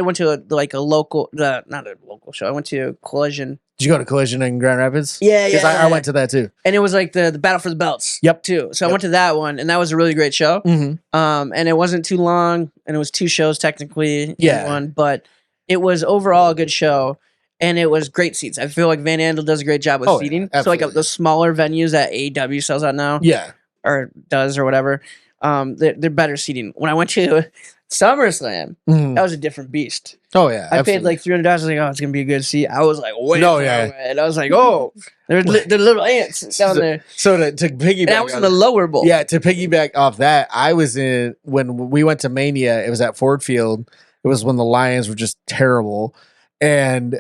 went to a local, not a local show. I went to Collision.
Did you go to Collision in Grand Rapids?
Yeah.
I went to that too.
And it was like the Battle for the Belts.
Yep.
Too. So I went to that one, and that was a really great show.
Mm-hmm.
And it wasn't too long, and it was 2 shows technically.
Yeah.
One, but it was overall a good show, and it was great seats. I feel like Van Andel does a great job with seating. So like the smaller venues that AEW sells out now.
Yeah.
Or does or whatever. They're better seating. When I went to SummerSlam, that was a different beast.
Oh yeah,
I paid like $300. I was like, oh, it's gonna be a good seat. I was like, wait, and I was like, oh, they're little ants down there.
So to piggyback,
and I was in the lower bowl.
Yeah, to piggyback off that, I was in when we went to Mania. It was at Ford Field. It was when the Lions were just terrible, and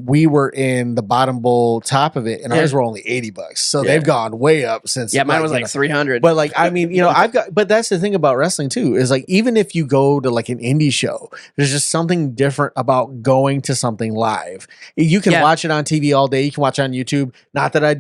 we were in the bottom bowl top of it, and ours were only $80. So they've gone way up since.
Yeah, mine was like 300.
But like, I mean, but that's the thing about wrestling too, is like, even if you go to like an indie show, there's just something different about going to something live. You can watch it on TV all day. You can watch it on YouTube. Not that I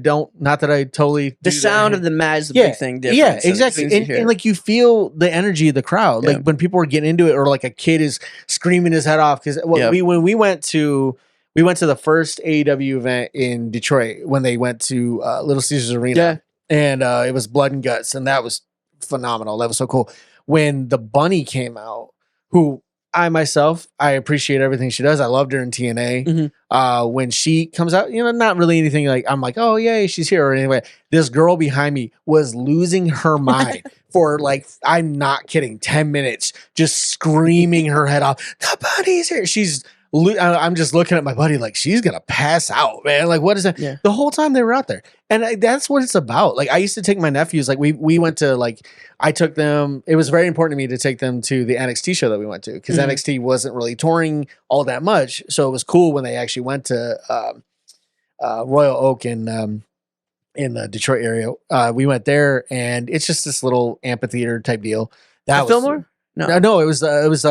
totally.
The sound of the mat is the big thing. Different,
yeah, exactly. And like, you feel the energy of the crowd. Like when people are getting into it, or like a kid is screaming his head off. Because when we went to the first AEW event in Detroit, when they went to Little Caesars Arena, and it was Blood and Guts, and that was phenomenal. That was so cool. When the Bunny came out, who I appreciate everything she does. I loved her in TNA.
Mm-hmm.
When she comes out, not really anything like, I'm like, oh yay, she's here. Or anyway, this girl behind me was losing her mind for like, I'm not kidding, 10 minutes, just screaming her head off. The Bunny's here. I'm just looking at my buddy like, she's gonna pass out, man. Like, what is that?
Yeah.
The whole time they were out there, and that's what it's about. Like, I used to take my nephews. Like, we went to, like, I took them. It was very important to me to take them to the NXT show that we went to, because NXT wasn't really touring all that much. So it was cool when they actually went to Royal Oak in the Detroit area. We went there, and it's just this little amphitheater type deal. That was
Fillmore?
No, it was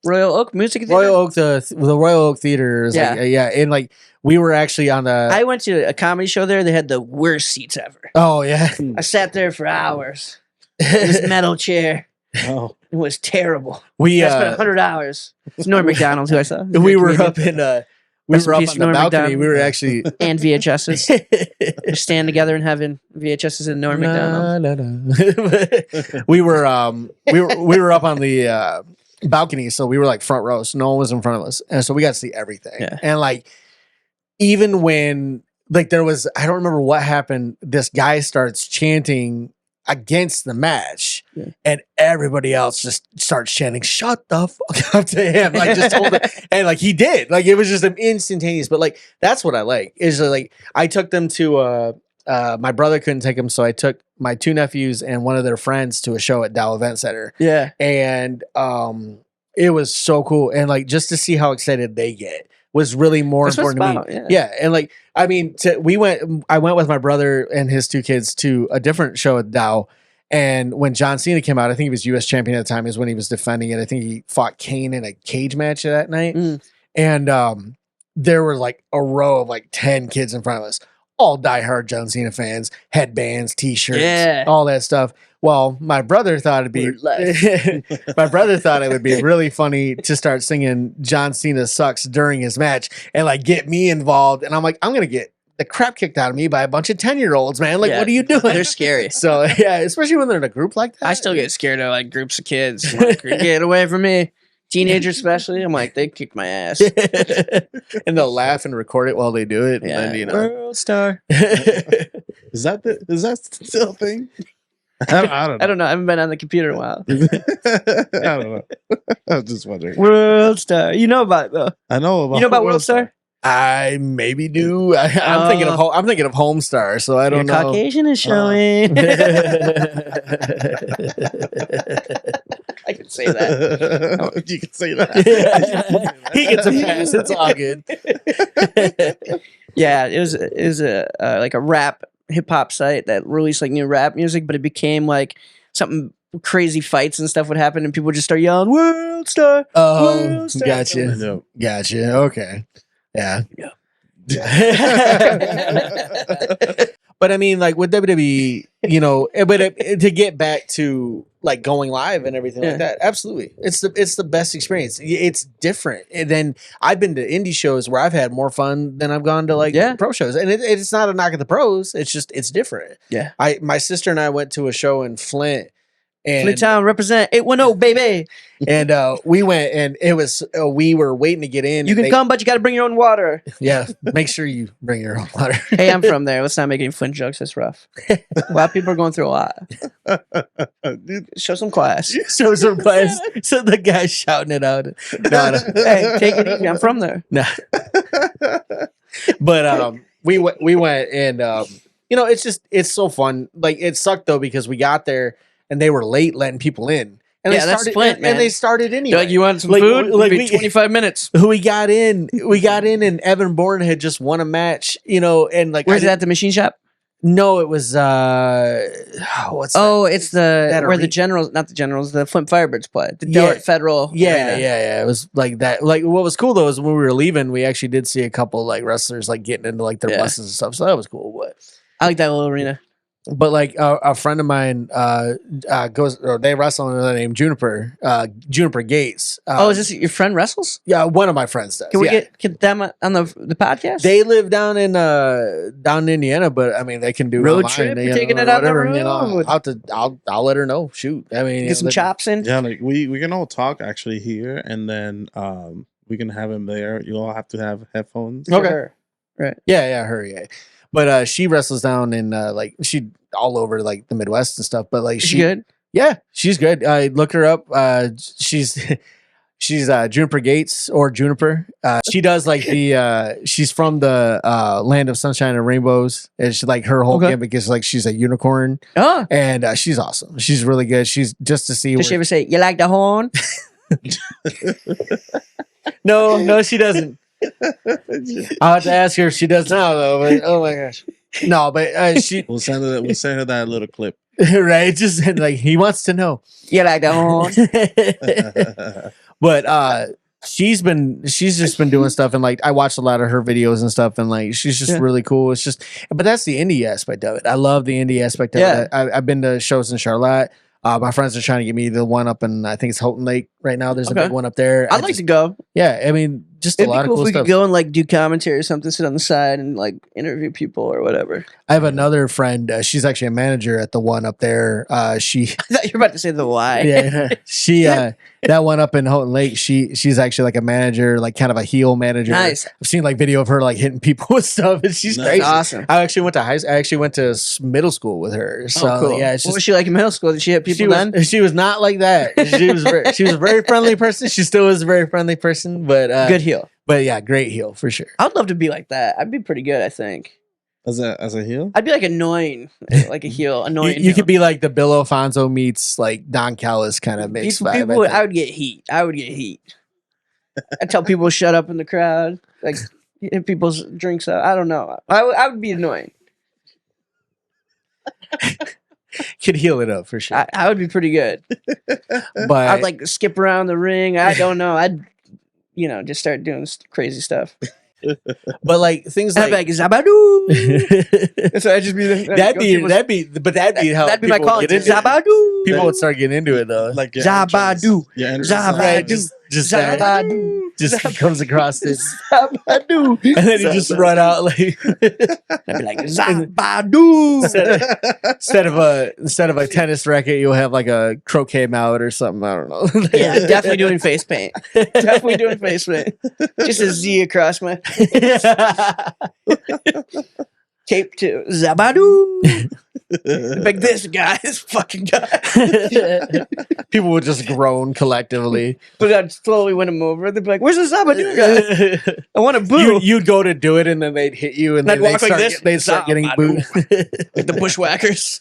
Royal Oak Music Theater?
Royal Oak, the Royal Oak Theater is and like, we were actually on the.
I went to a comedy show there. They had the worst seats ever.
Oh yeah,
I sat there for hours in this metal chair.
Oh,
it was terrible.
I
spent $100. It's Norm Macdonald, who I saw.
We were up in we were up on the
Norm
balcony.
McDonald.
We were actually
and VHSs. We stand together and having VHSs and Norm Macdonald.
we were up on the balcony, so we were like front row, so no one was in front of us, and so we got to see everything. And like, even when like there was, I don't remember what happened, this guy starts chanting against the match, and everybody else just starts chanting, shut the fuck up to him, like, just told him. And like, he did, like, it was just an instantaneous. But like, that's what I like, is like, I took them to my brother couldn't take them, so I took my 2 nephews and one of their friends to a show at Dow Event Center. And it was so cool, and like, just to see how excited they get was really more important to me. And like, I mean, I went with my brother and his 2 kids to a different show at Dow, And when John Cena came out, I think he was U.S. champion at the time, is when he was defending it. I think he fought Kane in a cage match that night. And there were like a row of like 10 kids in front of us, all diehard John Cena fans, headbands, t-shirts, all that stuff. Well, my brother thought it'd be my brother thought it would be really funny to start singing John Cena sucks during his match and like get me involved. And I'm like, I'm gonna get the crap kicked out of me by a bunch of 10-year-olds, man. Like, what are you doing?
They're scary.
So yeah, especially when they're in a group like that.
I still get scared of like groups of kids. Like, get away from me. Teenagers especially. I'm like, they kicked my ass.
And they'll laugh and record it while they do it.
Yeah.
And then, you know.
World star.
Is that still a thing? I don't know.
I don't know. I haven't been on the computer in a while.
I don't know. I was just wondering.
World star. You know about it though.
I know about.
You know about World Star?
I maybe do. I'm thinking of Homestar, so I don't know.
Caucasian is showing. I can say that.
You can say that.
He gets a pass. It's all good.
Yeah, it was a like a rap hip hop site that released like new rap music, but it became like something crazy fights and stuff would happen, and people would just start yelling "World Star."
Oh,
World Star.
gotcha. Gotcha. Okay. Yeah. But I mean, like with WWE, you know, but to get back to like going live and everything like that, absolutely, it's the best experience. It's different. And then I've been to indie shows where I've had more fun than I've gone to like pro shows, and it's not a knock at the pros. It's just it's different.
Yeah,
my sister and I went to a show in Flint. And
Flint Town represent 810, baby.
And we went, and it was we were waiting to get in.
You can come, but you got to bring your own water.
Yeah, make sure you bring your own water.
Hey, I'm from there. Let's not make any Flint jokes. That's rough. A lot of people are going through a lot. Show some class.
Show some class. So the guy's shouting it out. No.
Hey, take it easy. I'm from there.
No. But we went, and you know, it's so fun. Like it sucked though because we got there and they were late letting people in. And
yeah, that's Flint, man.
And they started anyway.
They're like, you want some food? Like 25 minutes.
We got in, and Evan Bourne had just won a match, you know, and like
where's that? The machine shop?
No, it was what's that?
It's where the generals, not the generals, the Flint Firebirds play. The Dart Federal.
Yeah. It was like that. Like what was cool though is when we were leaving, we actually did see a couple like wrestlers like getting into like their buses and stuff. So that was cool. But
I like that little arena.
But like a friend of mine they wrestle under the name Juniper Gates.
Is this your friend wrestles?
Yeah, one of my friends does.
Can we get them on the podcast?
They live down in Indiana, but I mean they can do
road trip. You're taking it out the road.
You know, I'll let her know. Shoot, I mean,
get some chops in.
Yeah, like we can all talk actually here, and then we can have him there. You all have to have headphones.
Okay,
right.
Yeah, her. Yeah. But she wrestles down in like she all over like the Midwest and stuff. But like
she's good.
Yeah, she's good. Look her up. She's Juniper Gates or Juniper. She does like she's from the land of sunshine and rainbows. And she like her whole gimmick is like she's a unicorn.
Oh,
and she's awesome. She's really good. She's just to see.
Does she ever say you like the horn?
No, she doesn't. I'll have to ask her if she does now though, but oh my gosh. No, but she
we'll send her that little clip.
Right? Just like he wants to know.
You like the horn?
But she's just been doing stuff, and like I watched a lot of her videos and stuff, and like she's just really cool. It's just but that's the indie aspect of it. I love the indie aspect of it. I've been to shows in Charlotte. My friends are trying to get me the one up in I think it's Houghton Lake right now. There's a big one up there.
I'd like to go.
Yeah, I mean, just
it'd
a lot
be cool
of cool
if we
stuff.
could go and like do commentary or something, sit on the side and like interview people or whatever.
I have another friend. She's actually a manager at the one up there. She.
I thought you were about to say the Y.
Yeah, she. That one up in Houghton Lake. She's actually like a manager, like kind of a heel manager.
Nice.
I've seen like video of her like hitting people with stuff, and she's crazy.
Awesome.
I actually went to middle school with her. So
cool.
yeah, it's
what was she like in middle school? Did she hit people then?
She was not like that. She was a very friendly person. She still is a very friendly person, but
good heel.
But yeah, great heel for sure.
I'd love to be like that. I'd be pretty good, I think.
As a heel?
I'd be like annoying, like a heel. Annoying.
You could be like the Bill Alfonso meets like Don Callis kind of mix vibe.
I would get heat. I'd tell people to shut up in the crowd, like hit people's drinks out. I don't know. I would be annoying.
Could heal it up for sure.
I would be pretty good.
But
I'd like skip around the ring. I don't know. I'd just start doing crazy stuff.
but like things
I'd
like
be like Zabadoo. So I'd just be
that'd be how
that'd be my
people
call.
get into it.
Zabadoo.
People would start getting into it though.
Like your
Zabadoo.
entrance- your entrance
Zabadoo.
is
just
Zabadoo.
just comes across it,
Zabadoo.
and then you just run out like
I'd be like Zabadoo.
instead of a tennis racket, you'll have like a croquet mallet or something. I don't know.
Yeah, definitely doing face paint. Definitely doing face paint. Just a Z across my cape too. Zabadoo. Like this guy, this fucking guy.
People would just groan collectively.
But I'd slowly win him over. They'd be like, "Where's the Zabadoo guy? I want to boo."
You'd go to do it, and then they'd hit you, and then
I'd walk like this.
they'd start getting booed.
Like the bushwhackers.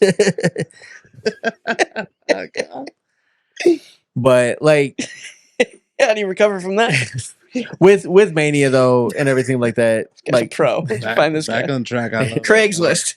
Oh, God.
But like
How do you recover from that?
with Mania though, and everything like that,
Like
like
pro. Find this
Back
guy.
on track. I love it.
Craigslist.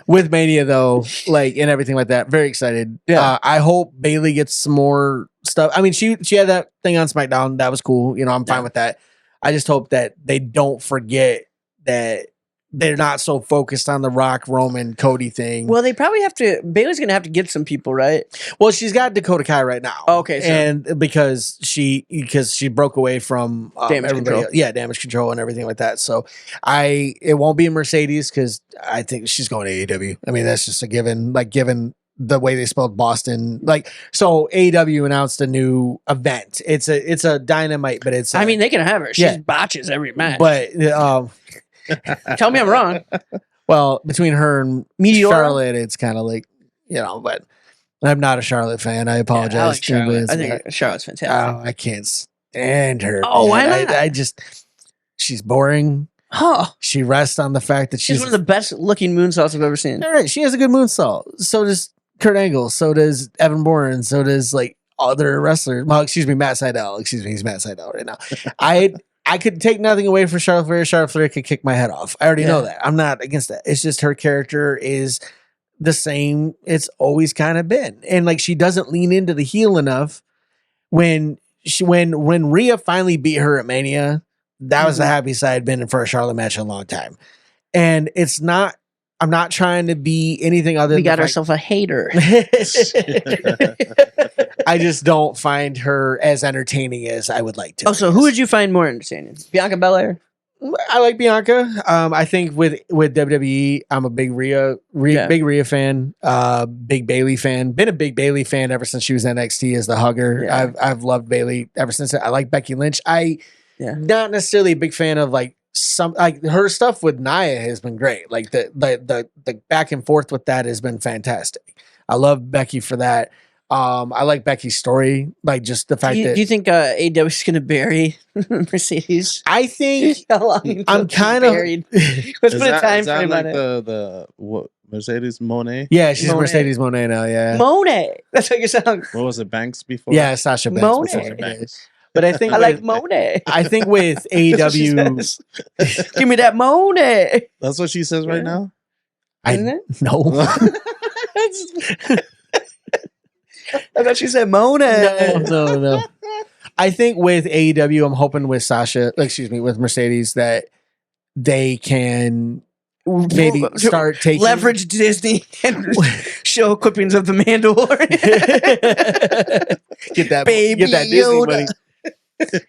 with Mania though, like and everything like that, very excited.
Yeah.
I hope Bailey gets some more stuff. I mean, she had that thing on SmackDown. That was cool. I'm fine with that. I just hope that they don't forget that they're not so focused on the Rock, Roman, Cody thing.
Well, they probably have to. Bailey's gonna have to get some people, right?
Well, she's got Dakota Kai right now.
Okay, so-
and because she broke away from
Damage
everybody
Control.
else. Yeah, Damage Control and everything like that. So it won't be Mercedes because I think she's going to AEW. I mean, that's just a given. Like given the way they spelled Boston, like so AEW announced a new event. It's a Dynamite, but it's
I mean, they can have her. She
Yeah.
botches every match.
but
Tell me I'm wrong.
well, between her and
Meteor?
Charlotte, it's kind of like but. I'm not a Charlotte fan. I apologize.
Yeah, I like
to anybody
Charlotte.
that's
I think Charlotte's fantastic.
Oh, I can't stand her.
Oh, why
man.
not?
I just, she's boring.
Huh.
She rests on the fact that
She's
she's
one of the best looking moonsaults I've ever seen.
all right. She has a good moonsault. So does Kurt Angle. So does Evan Bourne. So does like other wrestlers. Well, excuse me, Matt Sydal. Excuse me, he's Matt Sydal right now. I could take nothing away from Charlotte Flair. Charlotte Flair could kick my head off. I already know that. I'm not against that. It's just her character is the same it's always kind of been, and like she doesn't lean into the heel enough. When Rhea finally beat her at Mania, that was the happiest I had been for a Charlotte match in a long time. And it's not. I'm not trying to be anything other.
We
than
got ourselves a hater.
I just don't find her as entertaining as I would like to.
Oh, so who would you find more entertaining? Bianca Belair?
I like Bianca. I think with WWE, I'm a big big Rhea fan. Big Bailey fan. Been a big Bailey fan ever since she was NXT as the hugger.
Yeah.
I've loved Bailey ever since. I like Becky Lynch. Not necessarily a big fan of like some like her stuff with Nia has been great. Like the back and forth with that has been fantastic. I love Becky for that. I like Becky's story, like just the fact that.
Do you think AEW is going to bury Mercedes?
I think
How long
I'm kind of.
buried? Let's put a time frame
like
on it.
the what Mercedes Monet?
Yeah, she's
Monet.
Mercedes Monet now. Yeah,
Monet. That's what you sound.
What was it? Banks before?
yeah, Sasha Banks.
Monet.
before,
Sasha
yeah.
Banks.
But I think
I like
with-
Monet.
I think with
That's what she
AEW,
says. Give me that Monet.
That's what she says right
Yeah.
now.
Isn't it?
no,
I thought she said Monet.
no. I think with AEW, I'm hoping with with Mercedes that they can maybe start taking
leverage Disney and show clippings of the Mandalorian.
get that
Baby
get that Disney
Yoda.
money.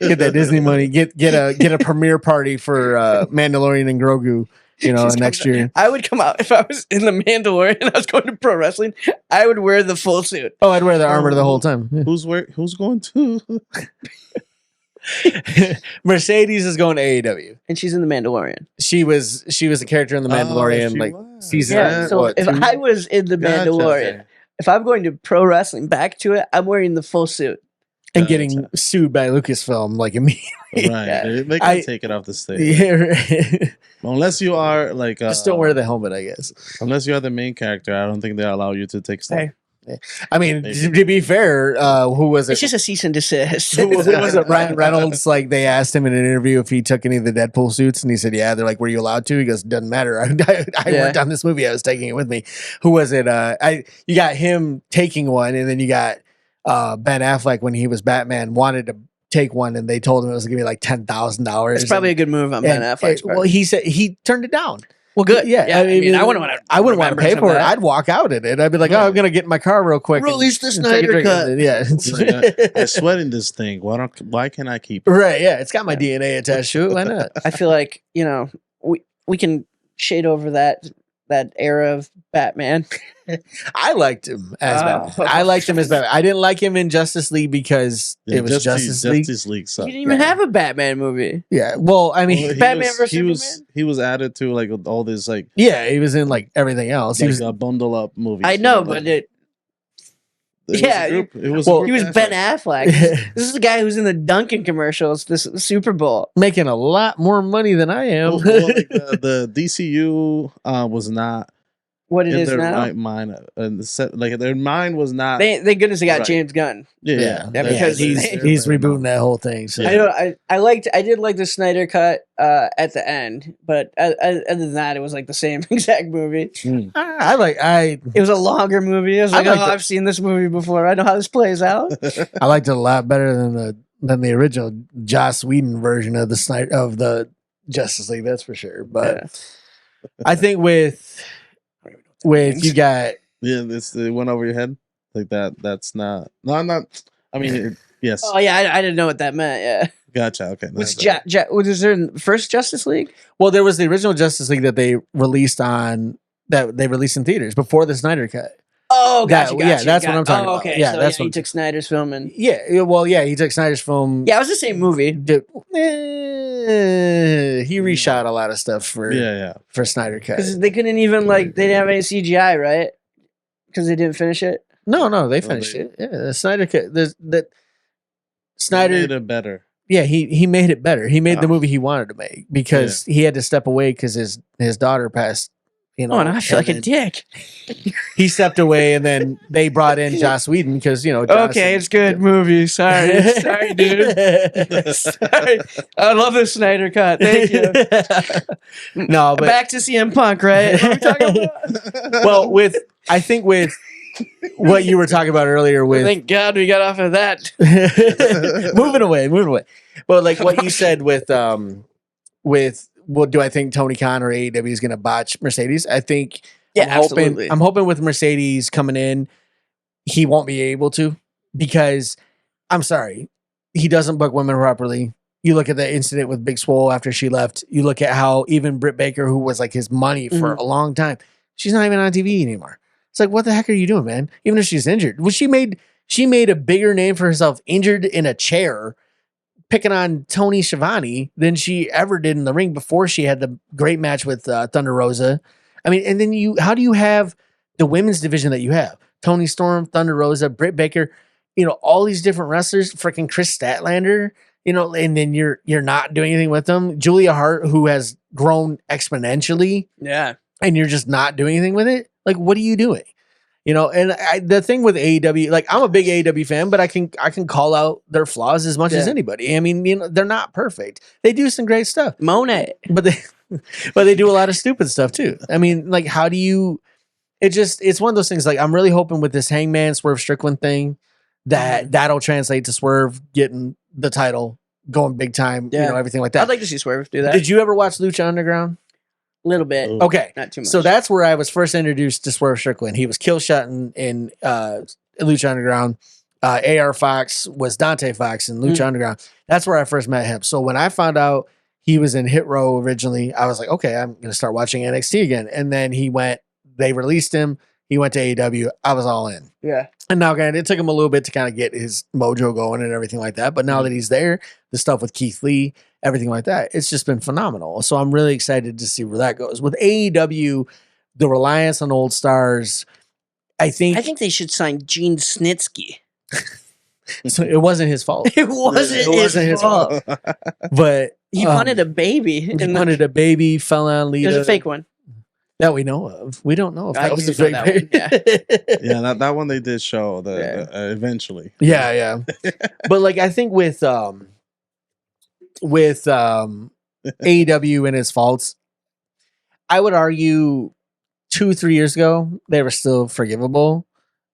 Get that Disney money. Get a premiere party for Mandalorian and Grogu.
Just
Next
comes-
year.
I would come out if I was in the Mandalorian and I was going to pro wrestling. I would wear the full suit.
Oh, I'd wear the armor the whole time. Yeah.
Who's going to?
Mercedes is going to AEW.
And she's in the Mandalorian.
She was a character in the Mandalorian,
she
like
was.
season.
Yeah. So
what,
if
2?
I was in the
Gotcha.
Mandalorian, if I'm going to pro wrestling back to it, I'm wearing the full suit.
and getting sued by Lucasfilm like immediately.
Right.
Yeah.
They can take it off the stage.
Yeah, right.
Unless you are like
Just don't wear the helmet, I guess.
unless you are the main character, I don't think they allow you to take stuff.
Hey,
I mean,
Maybe.
to be fair, who was it?
It's just a cease and desist.
Who was it? Ryan Reynolds. Like they asked him in an interview if he took any of the Deadpool suits, and he said, "Yeah." They're like, "Were you allowed to?" He goes, "Doesn't matter. I
Yeah.
worked on this movie. I was taking it with me." Who was it? You got him taking one, and then you got Ben Affleck when he was Batman wanted to take one, and they told him it was gonna be like $10,000.
It's probably a good move on Ben Affleck's part.
Well, he said he turned it down.
Well, good.
Yeah,
I mean, I wouldn't want to.
I wouldn't want to pay for it. I'd walk out in it. I'd be like, "Oh, I'm gonna get in my car real quick.
Release the
and take a
Snyder
drink."
Cut.
Yeah,
I sweat in this thing. Why can't I keep it?
right. Yeah, it's got my DNA attached to it. Why not?
I feel like we can shade over that era of Batman.
I liked him as Batman. I liked him as Batman. I didn't like him in Justice League because it was Justice League.
Justice League
You
sucked.
didn't even have a Batman movie.
Yeah. Well, I mean,
Well,
Batman versus
he was
Superman?
he was added to like all this like
yeah, he was in like everything else. He
like
was
a bundle up movie.
I know, but yeah,
it was.
well,
a
he
group
was Ben
effort.
Affleck. This is the guy who's in the Dunkin' commercials. This Super Bowl.
making a lot more money than I am.
Well, like, the DCU was not
What it
in
is
their
now.
right mind. Like their mind was not.
Thank goodness they got
Right.
James Gunn.
Yeah,
Yeah, because
he's rebooting that whole thing. So.
I know. I did like the Snyder cut at the end, but other than that, it was like the same exact movie.
I
It was a longer movie. I was
I
like,
like
oh,
the-
I've seen this movie before. I know how this plays out.
I liked it a lot better than the original Joss Whedon version of the Justice League. That's for sure. But I think with you got
Yeah, it went over your head like that. That's not. No, I'm not. I mean, yes.
Oh yeah, I didn't know what that meant. Yeah,
Gotcha. Okay.
was
that's
was there in the first Justice League?
well, there was the original Justice League that they released in theaters before the Snyder cut.
Oh,
That-
gotcha.
yeah, that's what I'm talking
Oh,
about.
okay,
Yeah,
so
that's
he
what-
took Snyder's film and
Yeah, well, yeah, he took Snyder's film.
yeah, it was the same movie.
He reshot a lot of stuff for
yeah.
Snyder cut.
Because they couldn't even they didn't have any CGI, right? Because they didn't finish it.
No, they finished it. Yeah, the Snyder cut. Snyder
Made it better.
Yeah, he made it better. He made the
Oh.
movie he wanted to make because he had to step away because his daughter passed. You know,
Oh, and I feel like a
and
dick.
he stepped away, and then they brought in Joss Whedon because Joss
Okay, it's good movie. Sorry, sorry, dude. Sorry. I love the Snyder cut. Thank you.
No, but
Back to CM Punk, right? What are we talking about?
well, I think with what you were talking about earlier with
Thank God we got off of that.
moving away. Well, like what you said with what do I think Tony Khan or AEW is going to botch Mercedes? I think
Yeah,
I'm hoping with Mercedes coming in, he won't be able to because I'm sorry, he doesn't book women properly. You look at the incident with Big Swole after she left. You look at how even Britt Baker, who was like his money for a long time, she's not even on TV anymore. It's like, what the heck are you doing, man? Even if she's injured, well, she made a bigger name for herself injured in a chair, picking on Tony Schiavone than she ever did in the ring before she had the great match with Thunder Rosa. I mean, and then how do you have the women's division that you have? Tony Storm, Thunder Rosa, Britt Baker, all these different wrestlers, freaking Chris Statlander, and then you're not doing anything with them. Julia Hart, who has grown exponentially,
Yeah.
and you're just not doing anything with it. Like, what are you doing? And the thing with AEW, like I'm a big AEW fan, but I can call out their flaws as much as anybody. I mean, they're not perfect. They do some great stuff,
Monet.
but they do a lot of stupid stuff too. I mean, like how do you? It's one of those things. Like I'm really hoping with this Hangman Swerve Strickland thing that'll translate to Swerve getting the title, going big time.
Yeah.
Everything like that.
I'd like to see Swerve do that.
Did you ever watch Lucha Underground?
A little bit.
Oh.
Okay.
Not too much.
So that's where I was first introduced to Swerve Strickland. He was Killshot in Lucha Underground. AR Fox was Dante Fox in Lucha Underground. That's where I first met him. So when I found out he was in Hit Row originally, I was like, okay, I'm going to start watching NXT again. And then they released him. He went to AEW. I was all in.
Yeah.
And now, granted, it took him a little bit to kind of get his mojo going and everything like that. But now that he's there, the stuff with Keith Lee, everything like that, it's just been phenomenal. So I'm really excited to see where that goes. With AEW, the reliance on old stars, I think
they should sign Gene Snitsky.
so it wasn't his fault.
It wasn't his fault.
But
He punted a baby.
he punted a baby, fell on
It
Lita.
was a fake one.
that we know of. We don't know if
I
that was a
do
fake
know that one,
page.
Yeah, that one they did show eventually.
Yeah. But like I think with AEW and its faults, I would argue 2-3 years ago they were still forgivable.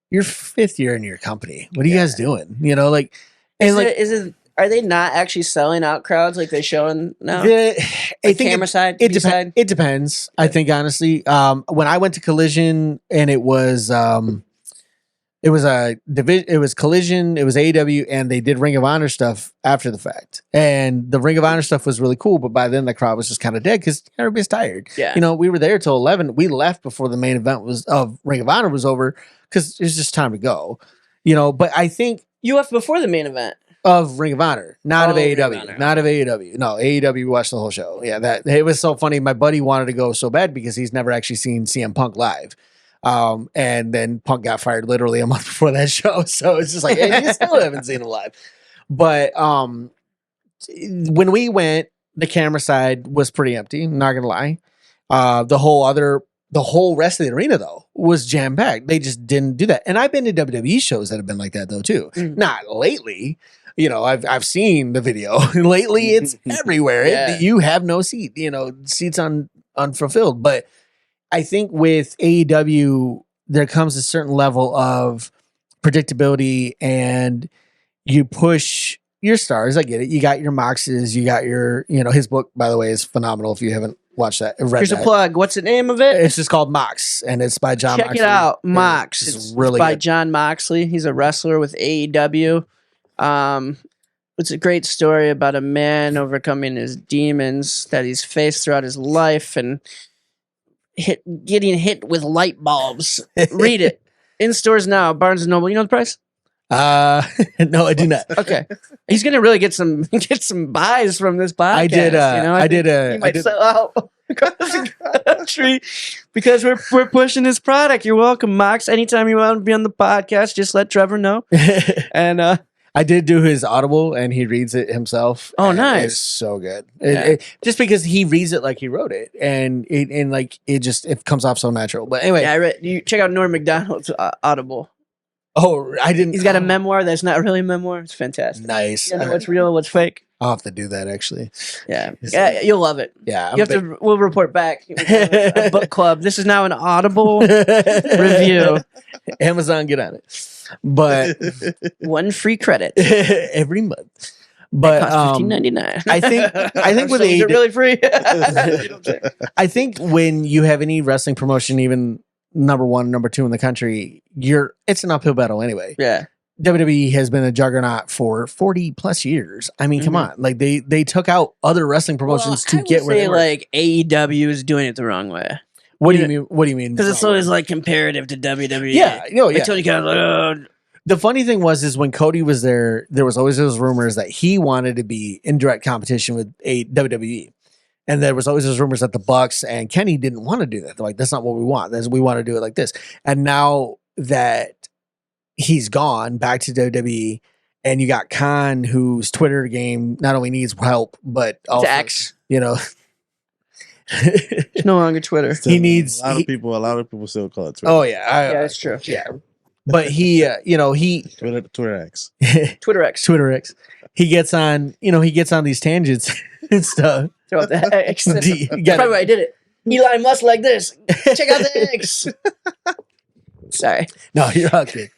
Your 5th year in your company. What are you guys doing? You know, like, and
is it are they not actually selling out crowds like they showing now?
I think
camera side,
it
B side?
It depends. I think honestly, when I went to Collision and it was a division. It was Collision. It was AEW, and they did Ring of Honor stuff after the fact. And the Ring of Honor stuff was really cool, but by then the crowd was just kind of dead because everybody's tired.
Yeah,
you know, we were there till 11. We left before the main event of Ring of Honor was over because it was just time to go. You know, but I think
you left before the main event
of Ring of Honor, not of
Ring of
AEW,
Honor.
not of AEW. No, AEW watched the whole show. Yeah, that it was so funny. My buddy wanted to go so bad because he's never actually seen CM Punk live. And then Punk got fired literally a month before that show. So it's just like, hey, you still haven't seen him live. But when we went, the camera side was pretty empty, not gonna lie. The whole rest of the arena though was jam packed. They just didn't do that. And I've been to WWE shows that have been like that though too. Not lately. You know, I've seen the video. Lately it's everywhere.
Yeah.
You have no seat, you know, seats unfulfilled. But I think with AEW, there comes a certain level of predictability and you push your stars. I get it. You got your Moxes, you got your, you know, his book, by the way, is phenomenal if you haven't watched that.
Here's a plug. What's the name of it?
It's just called Mox, and it's by John
Check
Moxley.
it out. Mox.
It's really
by
good.
John Moxley. He's a wrestler with AEW. It's a great story about a man overcoming his demons that he's faced throughout his life and getting hit with light bulbs. Read it. In stores now, Barnes and Noble. You know the price?
No, I do not.
Okay. He's gonna really get some buys from this podcast.
I did. I did.
He might sell out across the country because we're pushing his product. You're welcome, Mox. Anytime you want to be on the podcast, just let Trevor know. And
I did do his Audible, and he reads it himself.
Oh,
and
nice.
It's so good.
Yeah.
Just because he reads it like he wrote it, and it comes off so natural. But anyway,
yeah, you check out Norm Macdonald's Audible.
Oh, I didn't.
He's got a memoir that's not really a memoir. It's fantastic.
Nice.
You know what's real, what's fake.
I'll have to do that actually.
Yeah, you'll love it.
Yeah,
We'll report back. A book club. This is now an Audible review.
Amazon, get on it. But
one free credit
every month. But
$15.99.
I think with
is it really free?
I think when you have any wrestling promotion, even number 1, number 2 in the country, it's an uphill battle anyway.
Yeah.
WWE has been a juggernaut for 40 plus years. I mean, come on. Like they took out other wrestling promotions to get where they were.
Like AEW is doing it the wrong way.
What do you mean? What do you mean?
Because it's always like comparative to WWE.
Yeah. No, yeah.
Like Tony Khan,
the funny thing was when Cody was there was always those rumors that he wanted to be in direct competition with WWE. And there was always those rumors that the Bucks and Kenny didn't want to do that. They're like, that's not what we want. We want to do it like this. And now that he's gone back to WWE, and you got Khan, whose Twitter game not only needs help, but also,
X.
you know,
it's no longer Twitter.
He needs
a lot of people still call it Twitter.
Oh yeah,
yeah, that's true.
Yeah, but he,
Twitter X,
Twitter X,
Twitter X. He gets on these tangents and stuff.
Throw out the X. That's
probably
why I did it. Elon Musk like this. Check out the X. Sorry.
No, you're okay.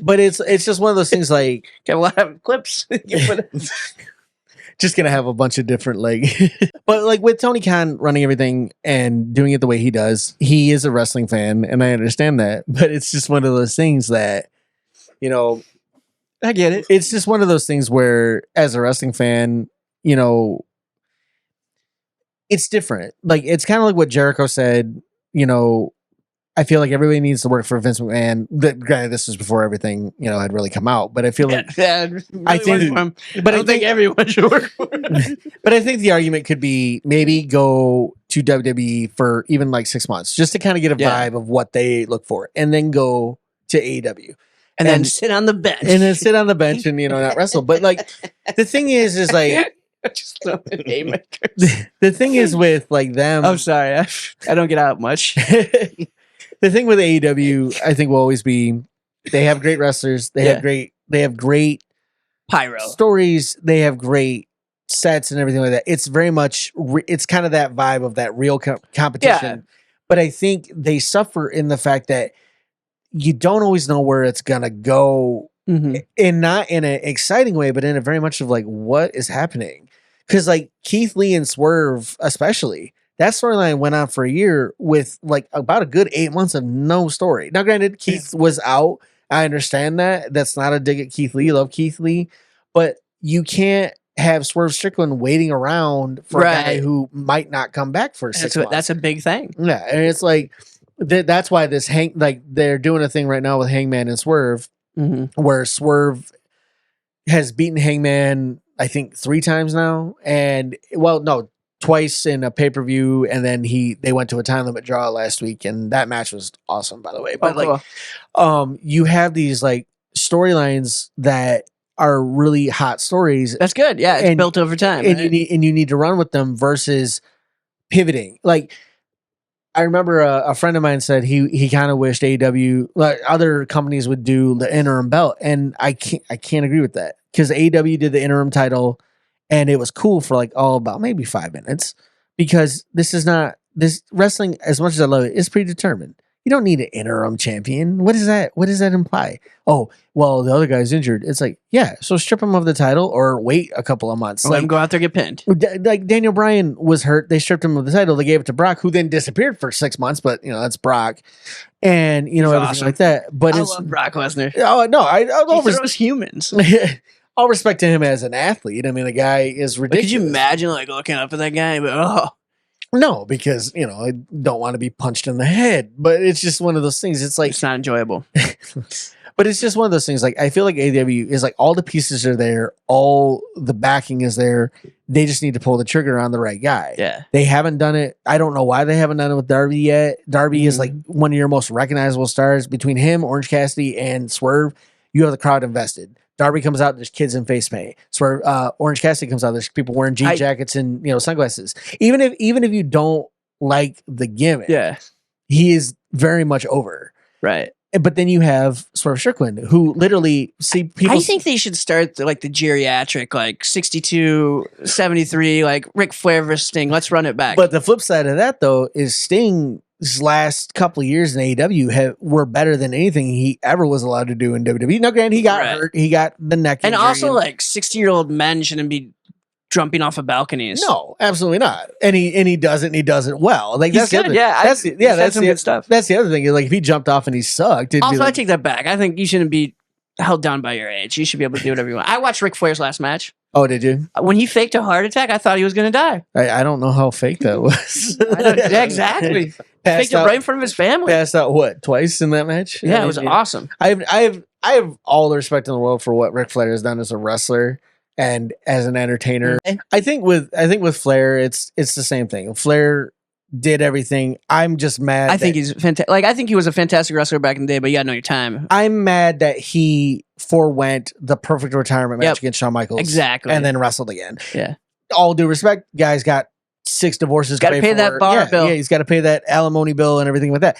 But it's just one of those things like
got a lot of clips.
Just gonna have a bunch of different but like with Tony Khan running everything and doing it the way he does, he is a wrestling fan, and I understand that. But it's just one of those things that, you know,
I get it.
It's just one of those things where, as a wrestling fan, you know, it's different. Like it's kind of like what Jericho said. You know, I feel like everybody needs to work for Vince McMahon. Granted, this was before everything, you know, had really come out. But I feel like
really
I think
everyone should work for him.
But I think the argument could be maybe go to WWE for even like 6 months just to kind of get a vibe of what they look for, and then go to AEW.
And then sit on the bench.
And then sit on the bench and, you know, not wrestle. But like the thing is like
Just throwing haymakers.
The thing is with like them.
I'm sorry, I don't get out much.
The thing with AEW, I think, will always be they have great wrestlers. They have great
Pyro.
stories. They have great sets and everything like that. It's very much it's kind of that vibe of that real competition. But I think they suffer in the fact that you don't always know where it's gonna go, and not in an exciting way, but in a very much of like what is happening. Because like Keith Lee and Swerve, especially, that storyline went on for a year with like about a good 8 months of no story. Now, granted, Keith was out. I understand that. That's not a dig at Keith Lee. Love Keith Lee, but you can't have Swerve Strickland waiting around for a guy who might not come back for 6 months.
That's a big thing.
Yeah, and it's like that's why this they're doing a thing right now with Hangman and Swerve, where Swerve has beaten Hangman, I think 3 times now, and twice in a pay-per-view, and then they went to a time limit draw last week, and that match was awesome, by the way. But you have these like storylines that are really hot stories.
That's good. Yeah, it's built over time.
And you need to run with them versus pivoting. Like I remember a friend of mine said he kind of wished AEW, like other companies, would do the interim belt, and I can't agree with that, because AEW did the interim title, and it was cool for like about maybe 5 minutes, because this wrestling, as much as I love it, is predetermined. You don't need an interim champion. What does that imply? Oh, well, the other guy's injured. It's like, yeah, so strip him of the title or wait a couple of months.
Let him go out there and get pinned.
Like Daniel Bryan was hurt. They stripped him of the title. They gave it to Brock, who then disappeared for 6 months, but that's Brock. And everything awesome. Like that. But
I love Brock Lesnar.
Oh no, I love
those humans.
All respect to him as an athlete. I mean, the guy is ridiculous.
Could you imagine like looking up at that guy? But,
no, because I don't want to be punched in the head. But it's just one of those things. It's like
it's not enjoyable.
But it's just one of those things. Like I feel like AEW is like all the pieces are there, all the backing is there. They just need to pull the trigger on the right guy.
Yeah,
they haven't done it. I don't know why they haven't done it with Darby yet. Darby is like one of your most recognizable stars. Between him, Orange Cassidy, and Swerve, you have the crowd invested. Darby comes out, there's kids in face paint. Swerve, Orange Cassidy comes out, there's people wearing jean jackets and sunglasses. Even if you don't like the gimmick, he is very much over.
Right.
But then you have Swerve Strickland, who literally see people. I
think they should start like the geriatric, like 62, 73, like Ric Flair versus Sting. Let's run it back.
But the flip side of that, though, is Sting's last couple of years in AEW were better than anything he ever was allowed to do in WWE. Now, granted, he got hurt. He got the neck injury.
And also, like 60-year-old men shouldn't be jumping off of balconies.
No, absolutely not. And he does it, and he does it well. Like
that's
good.
That's some good stuff.
That's the other thing. Like if he jumped off and he sucked.
Also, I take that back. I think you shouldn't be held down by your age. You should be able to do whatever you want. I watched Ric Flair's last match.
Oh, did you?
When he faked a heart attack, I thought he was going to die.
I don't know how fake that was.
Yeah, exactly. Faked it right in front of his family.
Passed out what, twice in that match?
Yeah, it was awesome.
I have all the respect in the world for what Ric Flair has done as a wrestler and as an entertainer. I think with Flair, it's the same thing. Flair did everything. I'm just mad.
I think he's fantastic. Like I think he was a fantastic wrestler back in the day, but you gotta know your time.
I'm mad that he forewent the perfect retirement match against Shawn Michaels,
exactly,
and then wrestled again.
Yeah.
All due respect, guy's got 6 divorces.
Got to pay that bar bill.
Yeah, he's got to pay that alimony bill and everything with that.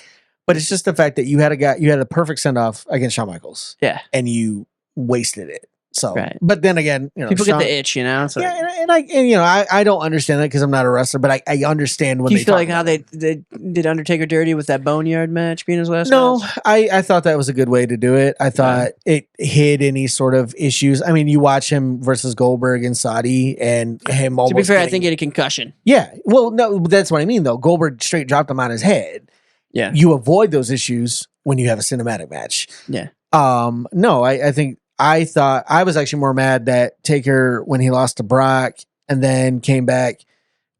But it's just the fact that you had a perfect send off against Shawn Michaels.
Yeah,
and you wasted it. So, but then again,
people get the itch, So.
Yeah, and I don't understand that because I'm not a wrestler, but I understand when
you feel like how they did Undertaker dirty with that Boneyard match being his last.
No,
match?
I thought that was a good way to do it. I thought it hid any sort of issues. I mean, you watch him versus Goldberg and Saudi, and him almost.
To be fair, I think he had a concussion.
Yeah, well, no, that's what I mean though. Goldberg straight dropped him on his head.
Yeah,
you avoid those issues when you have a cinematic match.
Yeah.
No, I think. I thought I was actually more mad that Taker, when he lost to Brock and then came back,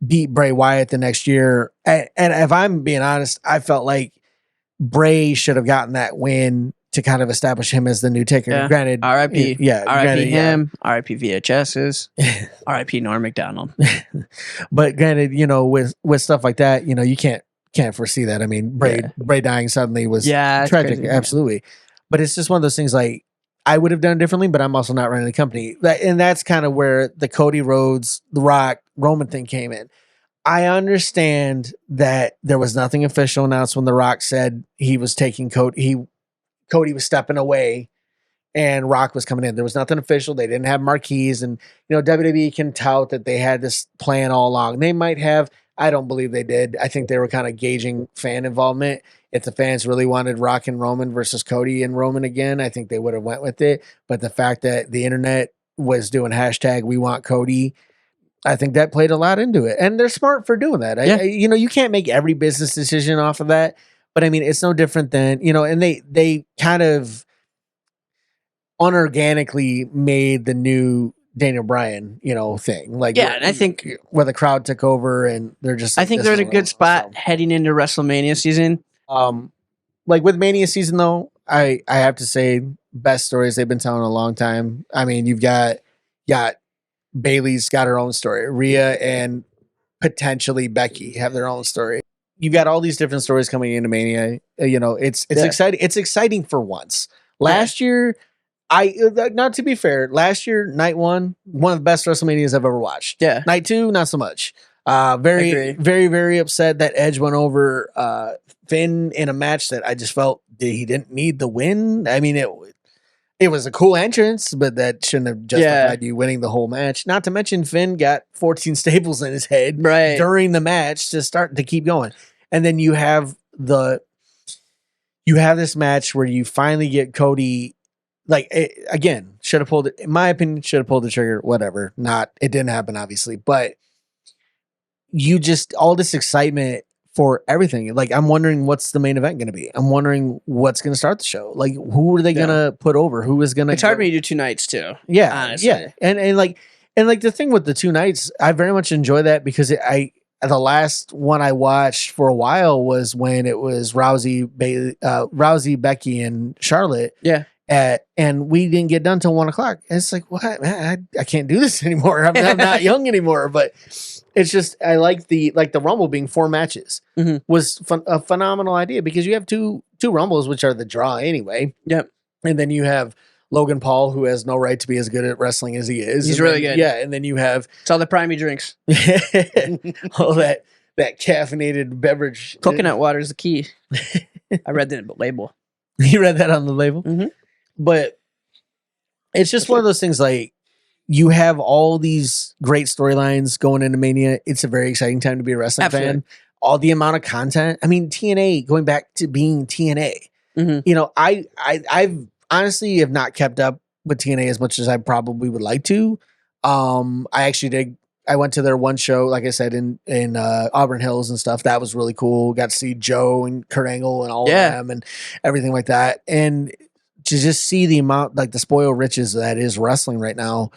beat Bray Wyatt the next year. And if I'm being honest, I felt like Bray should have gotten that win to kind of establish him as the new Taker.
Yeah.
Granted,
R.I.P.
Yeah,
R.I.P. him. R.I.P. VHSs. R.I.P. Norm Macdonald.
But granted, with stuff like that, you can't foresee that. I mean, Bray dying suddenly was tragic,
crazy,
absolutely. But it's just one of those things like. I would have done differently, but I'm also not running the company. And that's kind of where the Cody Rhodes, The Rock, Roman thing came in. I understand that there was nothing official announced when The Rock said he was taking Cody was stepping away and Rock was coming in. There was nothing official. They didn't have marquees, and WWE can tout that they had this plan all along. They might have. I don't believe they did. I think they were kind of gauging fan involvement. If the fans really wanted Rock and Roman versus Cody and Roman again, I think they would have went with it. But the fact that the internet was doing hashtag We Want Cody, I think that played a lot into it. And they're smart for doing that.
Yeah.
You can't make every business decision off of that. But I mean, it's no different than, and they kind of unorganically made the new Daniel Bryan, thing. Like,
and I think
where the crowd took over and they're just.
I think they're in a good spot heading into WrestleMania season.
Like with Mania season though, I have to say best stories they've been telling in a long time. I mean, you've got Bailey's got her own story. Rhea and potentially Becky have their own story. You've got all these different stories coming into Mania. It's exciting. It's exciting for once. Last year, not to be fair, last year, night one of the best WrestleManias I've ever watched.
Yeah.
Night two, not so much. Very, very, very upset that Edge went over Finn in a match that I just felt he didn't need the win. I mean, it was a cool entrance, but that shouldn't have justified you winning the whole match. Not to mention Finn got 14 staples in his head during the match to keep going. And then you have this match where you finally get Cody. Like, again, should have pulled it. In my opinion, should have pulled the trigger. Whatever. It didn't happen, obviously. But all this excitement for everything. Like, I'm wondering what's the main event going to be. I'm wondering what's going to start the show. Like, who are they going to put over? Who is going to?
It's hard for me to do 2 nights too.
Yeah,
honestly.
Yeah, and like the thing with the 2 nights, I very much enjoy that because the last one I watched for a while was when it was Rousey, Becky, and Charlotte.
Yeah.
And we didn't get done till 1:00. And it's like, what, man, I can't do this anymore. I'm not young anymore. But it's just, I like the Rumble being 4 matches was a phenomenal idea because you have two Rumbles, which are the draw anyway.
Yep.
And then you have Logan Paul, who has no right to be as good at wrestling as he is.
He's really good.
Yeah. And then you have
it's all the prime he drinks.
all that caffeinated beverage.
Coconut water is the key. I read that in the label.
You read that on the label?
Mm-hmm.
But it's just one of those things, like, you have all these great storylines going into Mania. It's a very exciting time to be a wrestling fan. All the amount of content. I mean, TNA, going back to being TNA. Mm-hmm. I've honestly have not kept up with TNA as much as I probably would like to. I went to their one show, like I said, in Auburn Hills and stuff. That was really cool. Got to see Joe and Kurt Angle and all of them and everything like that. And to just see the amount, like the spoil riches that is wrestling right now,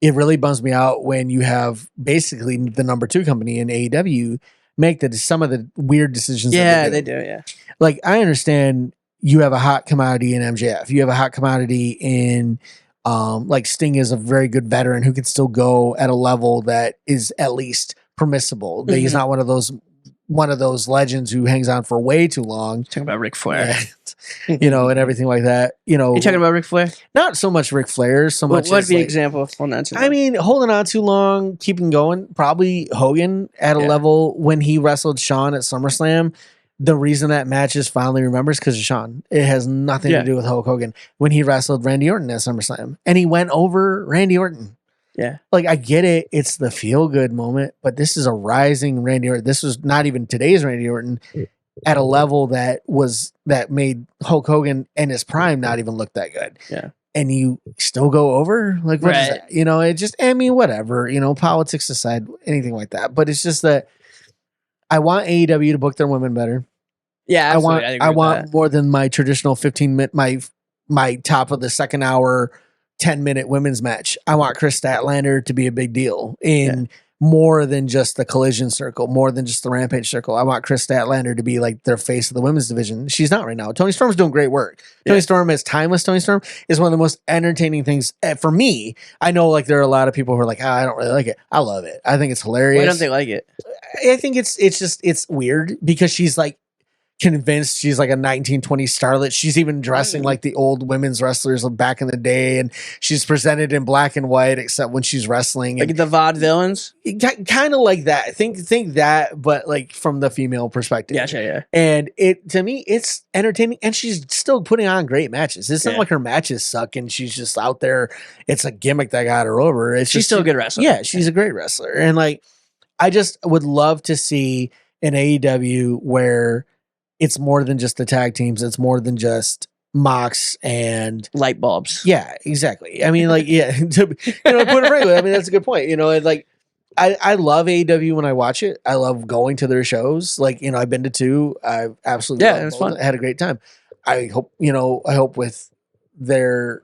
it really bums me out when you have basically the number 2 company in AEW make some of the weird decisions.
Yeah, they do. Yeah.
Like, I understand you have a hot commodity in MJF. You have a hot commodity in like Sting is a very good veteran who can still go at a level that is at least permissible. Mm-hmm. He's not one of those legends who hangs on for way too long.
Talking about Ric Flair,
and everything like that.
You talking about Ric Flair?
Not so much Ric Flair, so much.
What would be an example of holding on too long?
I mean, holding on too long, keeping going. Probably Hogan at a level when he wrestled Shawn at SummerSlam. The reason that match is fondly remembered is because of Shawn. It has nothing to do with Hulk Hogan. When he wrestled Randy Orton at SummerSlam, and he went over Randy Orton. Yeah. Like, I get it. It's the feel-good moment, but this is a rising Randy Orton. This was not even today's Randy Orton at a level that made Hulk Hogan in his prime not even look that good. Yeah. And you still go over? Like, what is that? It just, I mean, whatever. Politics aside, anything like that. But it's just that I want AEW to book their women better.
Yeah, absolutely.
I want more than my traditional 15-minute, my top of the second hour 10-minute women's match. I want Chris Statlander to be a big deal in more than just the Collision circle, more than just the Rampage circle. I want Chris Statlander to be like their face of the women's division. She's not right now. Toni Storm's doing great work. Toni Storm is timeless. Toni Storm is one of the most entertaining things for me. I know, like, there are a lot of people who are like, I don't really like it. I love it. I think it's hilarious.
Why don't they like it?
I think it's weird because she's like, convinced she's like a 1920s starlet. She's even dressing like the old women's wrestlers of back in the day, and she's presented in black and white except when she's wrestling.
Like the vaudevillains?
Kind of like that. Think that, but like from the female perspective.
Yeah.
And it, to me, it's entertaining, and she's still putting on great matches. It's not
Yeah.
like her matches suck and she's just out there. It's a gimmick that got her over.
She's still a good wrestler.
Yeah, she's a great wrestler. And like, I just would love to see an AEW where it's more than just the tag teams. It's more than just Mox and
light bulbs.
Yeah, exactly. I mean, like, yeah, to, put it frankly, I mean, that's a good point. And like, I love AEW when I watch it. I love going to their shows. Like, I've been to 2. I absolutely
it was fun.
I had a great time. I hope with their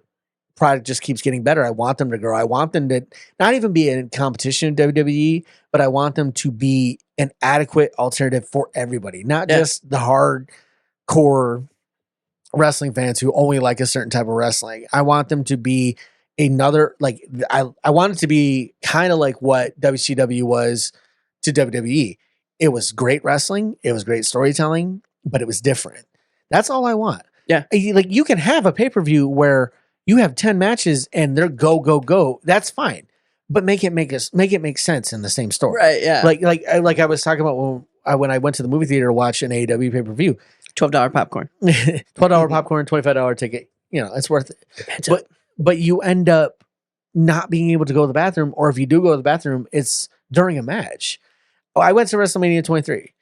product just keeps getting better. I want them to grow. I want them to not even be in competition with WWE, but I want them to be an adequate alternative for everybody, not just the hardcore wrestling fans who only like a certain type of wrestling. I want them to be another, like, I want it to be kind of like what WCW was to WWE. It was great wrestling. It was great storytelling, but it was different. That's all I want.
Yeah.
Like, you can have a pay-per-view where you have 10 matches and they're go. That's fine. But make it make sense in the same story.
Right, yeah.
Like I was talking about when I went to the movie theater to watch an AEW pay-per-view.
$12 popcorn.
$12 popcorn, $25 ticket. It's worth it. But you end up not being able to go to the bathroom, or if you do go to the bathroom, it's during a match. I went to WrestleMania 23.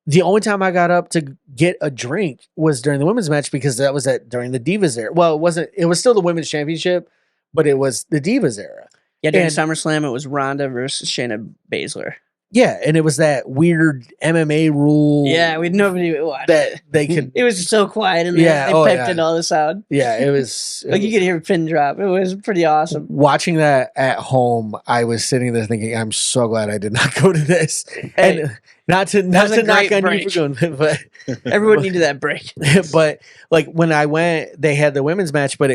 The only time I got up to get a drink was during the women's match, because that was during the Divas era. Well, it was still the women's championship, but it was the Divas era.
Yeah, during SummerSlam, it was Ronda versus Shayna Baszler.
Yeah, and it was that weird MMA rule.
Yeah, nobody watched
that they could.
It was so quiet in there.
Yeah,
they piped in all the sound.
Yeah, it was
like you could hear a pin drop. It was pretty awesome.
Watching that at home, I was sitting there thinking, "I'm so glad I did not go to this."
Hey,
and not to knock on you for going, but
everyone needed that break.
But like when I went, they had the women's match, but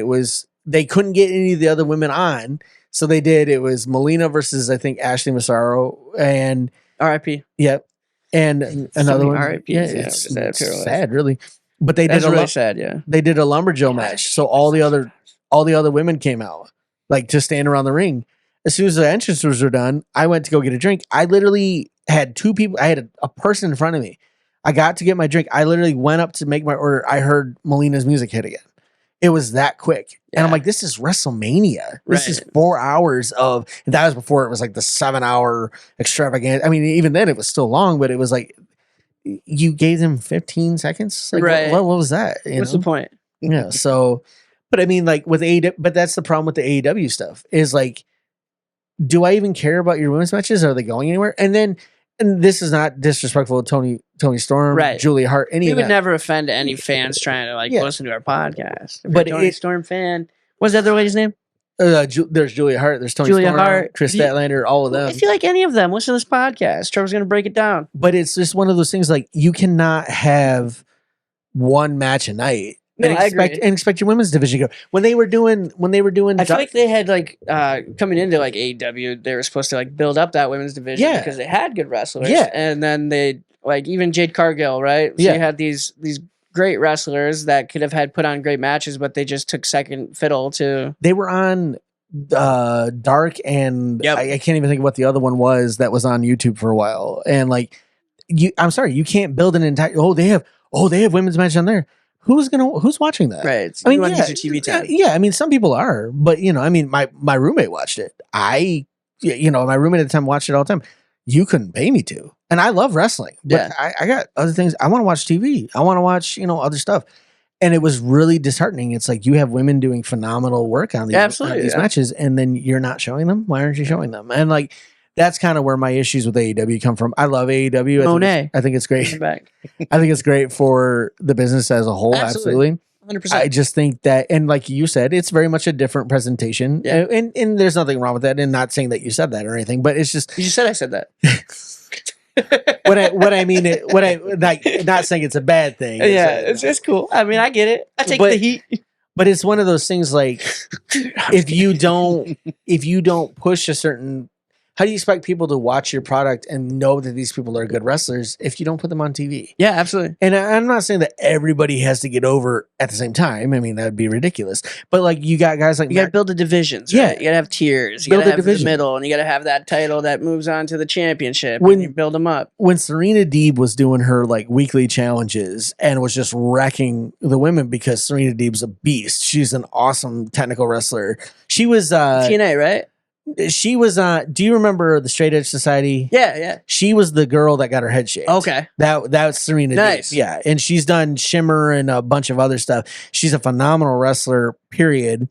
they couldn't get any of the other women on. So it was Melina versus, I think, Ashley Massaro and
RIP.
Yep. And another one.
RIP.
Yeah, it's sad, really. But they did
really sad, yeah.
They did a lumberjill match. So all the other women came out, like, to stand around the ring. As soon as the entrances were done, I went to go get a drink. I literally had 2 people. I had a person in front of me. I got to get my drink. I literally went up to make my order. I heard Melina's music hit again. It was that quick. Yeah. And I'm like, this is WrestleMania. This is 4 hours of, and that was before it was like the 7-hour extravaganza. I mean, even then it was still long, but it was like, you gave them 15 seconds? Like,
right.
What was that?
What's the point?
Yeah. So, but I mean, like with AEW, but that's the problem with the AEW stuff is like, do I even care about your women's matches? Are they going anywhere? And this is not disrespectful to Tony Storm,
right.
Julia Hart, any
we
of
would
that.
never offend any fans trying to listen to our podcast. If
but
you're a Tony Storm fan, what's the other lady's name?
There's Julia Hart, there's Tony Storm, Hart, Chris Statlander, all of them.
If you like any of them, listen to this podcast. Trevor's going to break it down.
But it's just one of those things, like, you cannot have one match a night.
No,
and expect your women's division to go. When they were doing,
I feel like they had coming into like AEW, they were supposed to build up that women's division because they had good wrestlers. Yeah, and then they even Jade Cargill, right? So you had these great wrestlers that could have had put on great matches, but they just took second fiddle to.
They were on Dark, and I can't even think of what the other one was that was on YouTube for a while. And I'm sorry, you can't build an entire. They have women's match on there. Who's watching that?
Right.
I mean,
TV time.
Yeah, I mean, some people are, but I mean, my roommate watched it. My roommate at the time watched it all the time. You couldn't pay me to, and I love wrestling, but I got other things. I want to watch TV. I want to watch other stuff, and it was really disheartening. It's like you have women doing phenomenal work on these matches, and then you're not showing them. Why aren't you showing them? And that's kind of where my issues with AEW come from. I love AEW. I think it's great. I think it's great for the business as a whole. Absolutely. 100%. I just think that, and like you said, it's very much a different presentation. Yeah. And there's nothing wrong with that. And not saying that you said that or anything, but it's just.
You just said I said that.
Not saying it's a bad thing.
It's cool. I mean, I get it. I take the heat.
But it's one of those things if you don't push a certain. How do you expect people to watch your product and know that these people are good wrestlers if you don't put them on TV?
Yeah, absolutely.
And I'm not saying that everybody has to get over at the same time. I mean, that'd be ridiculous. But like, you got guys like
You got to build the divisions.
Yeah.
Right? You got to have tiers. You
Build
got to
a
have
division.
the middle, and you got to have that title that moves on to the championship.
When-
And you build them up.
when Serena Deeb was doing her like weekly challenges and was just wrecking the women because Serena Deeb's a beast. She's an awesome technical wrestler. She was
TNA, right?
she was do you remember the Straight Edge Society?
Yeah.
She was the girl that got her head shaved.
Okay.
That's Serena
Nice.
Deeb. Yeah. And she's done Shimmer and a bunch of other stuff. She's a phenomenal wrestler, period.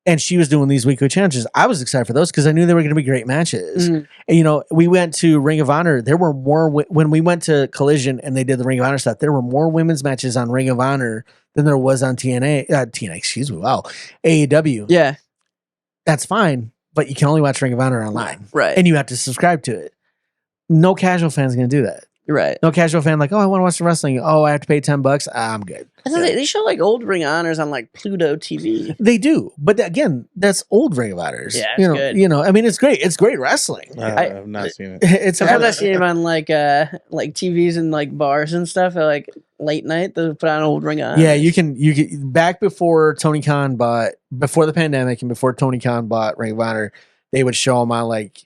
And she was doing these weekly challenges. I was excited for those because I knew they were going to be great matches.
Mhm.
And, you know, we went to Ring of Honor. There were more when we went to Collision and they did the Ring of Honor stuff. There were more women's matches on Ring of Honor than there was on TNA. Excuse me. Wow, AEW.
Yeah.
That's fine, but you can only watch Ring of Honor online,
Right.
and you have to subscribe to it. No casual fan's going to do that.
Right.
No casual fan like, oh, I want to watch the wrestling. Oh, I have to pay $10. I'm good.
I thought they show like old Ring Honors on like Pluto TV.
They do, but again, that's old Ring of Honors.
Yeah, it's good.
You know. I mean, it's great. It's great wrestling.
I've not seen it.
It's
Sometimes I see him on like TVs and like bars and stuff at like late night. They'll put on old Ring Honors.
yeah. You can back before before the pandemic and before Tony Khan bought Ring of Honor, they would show them on like,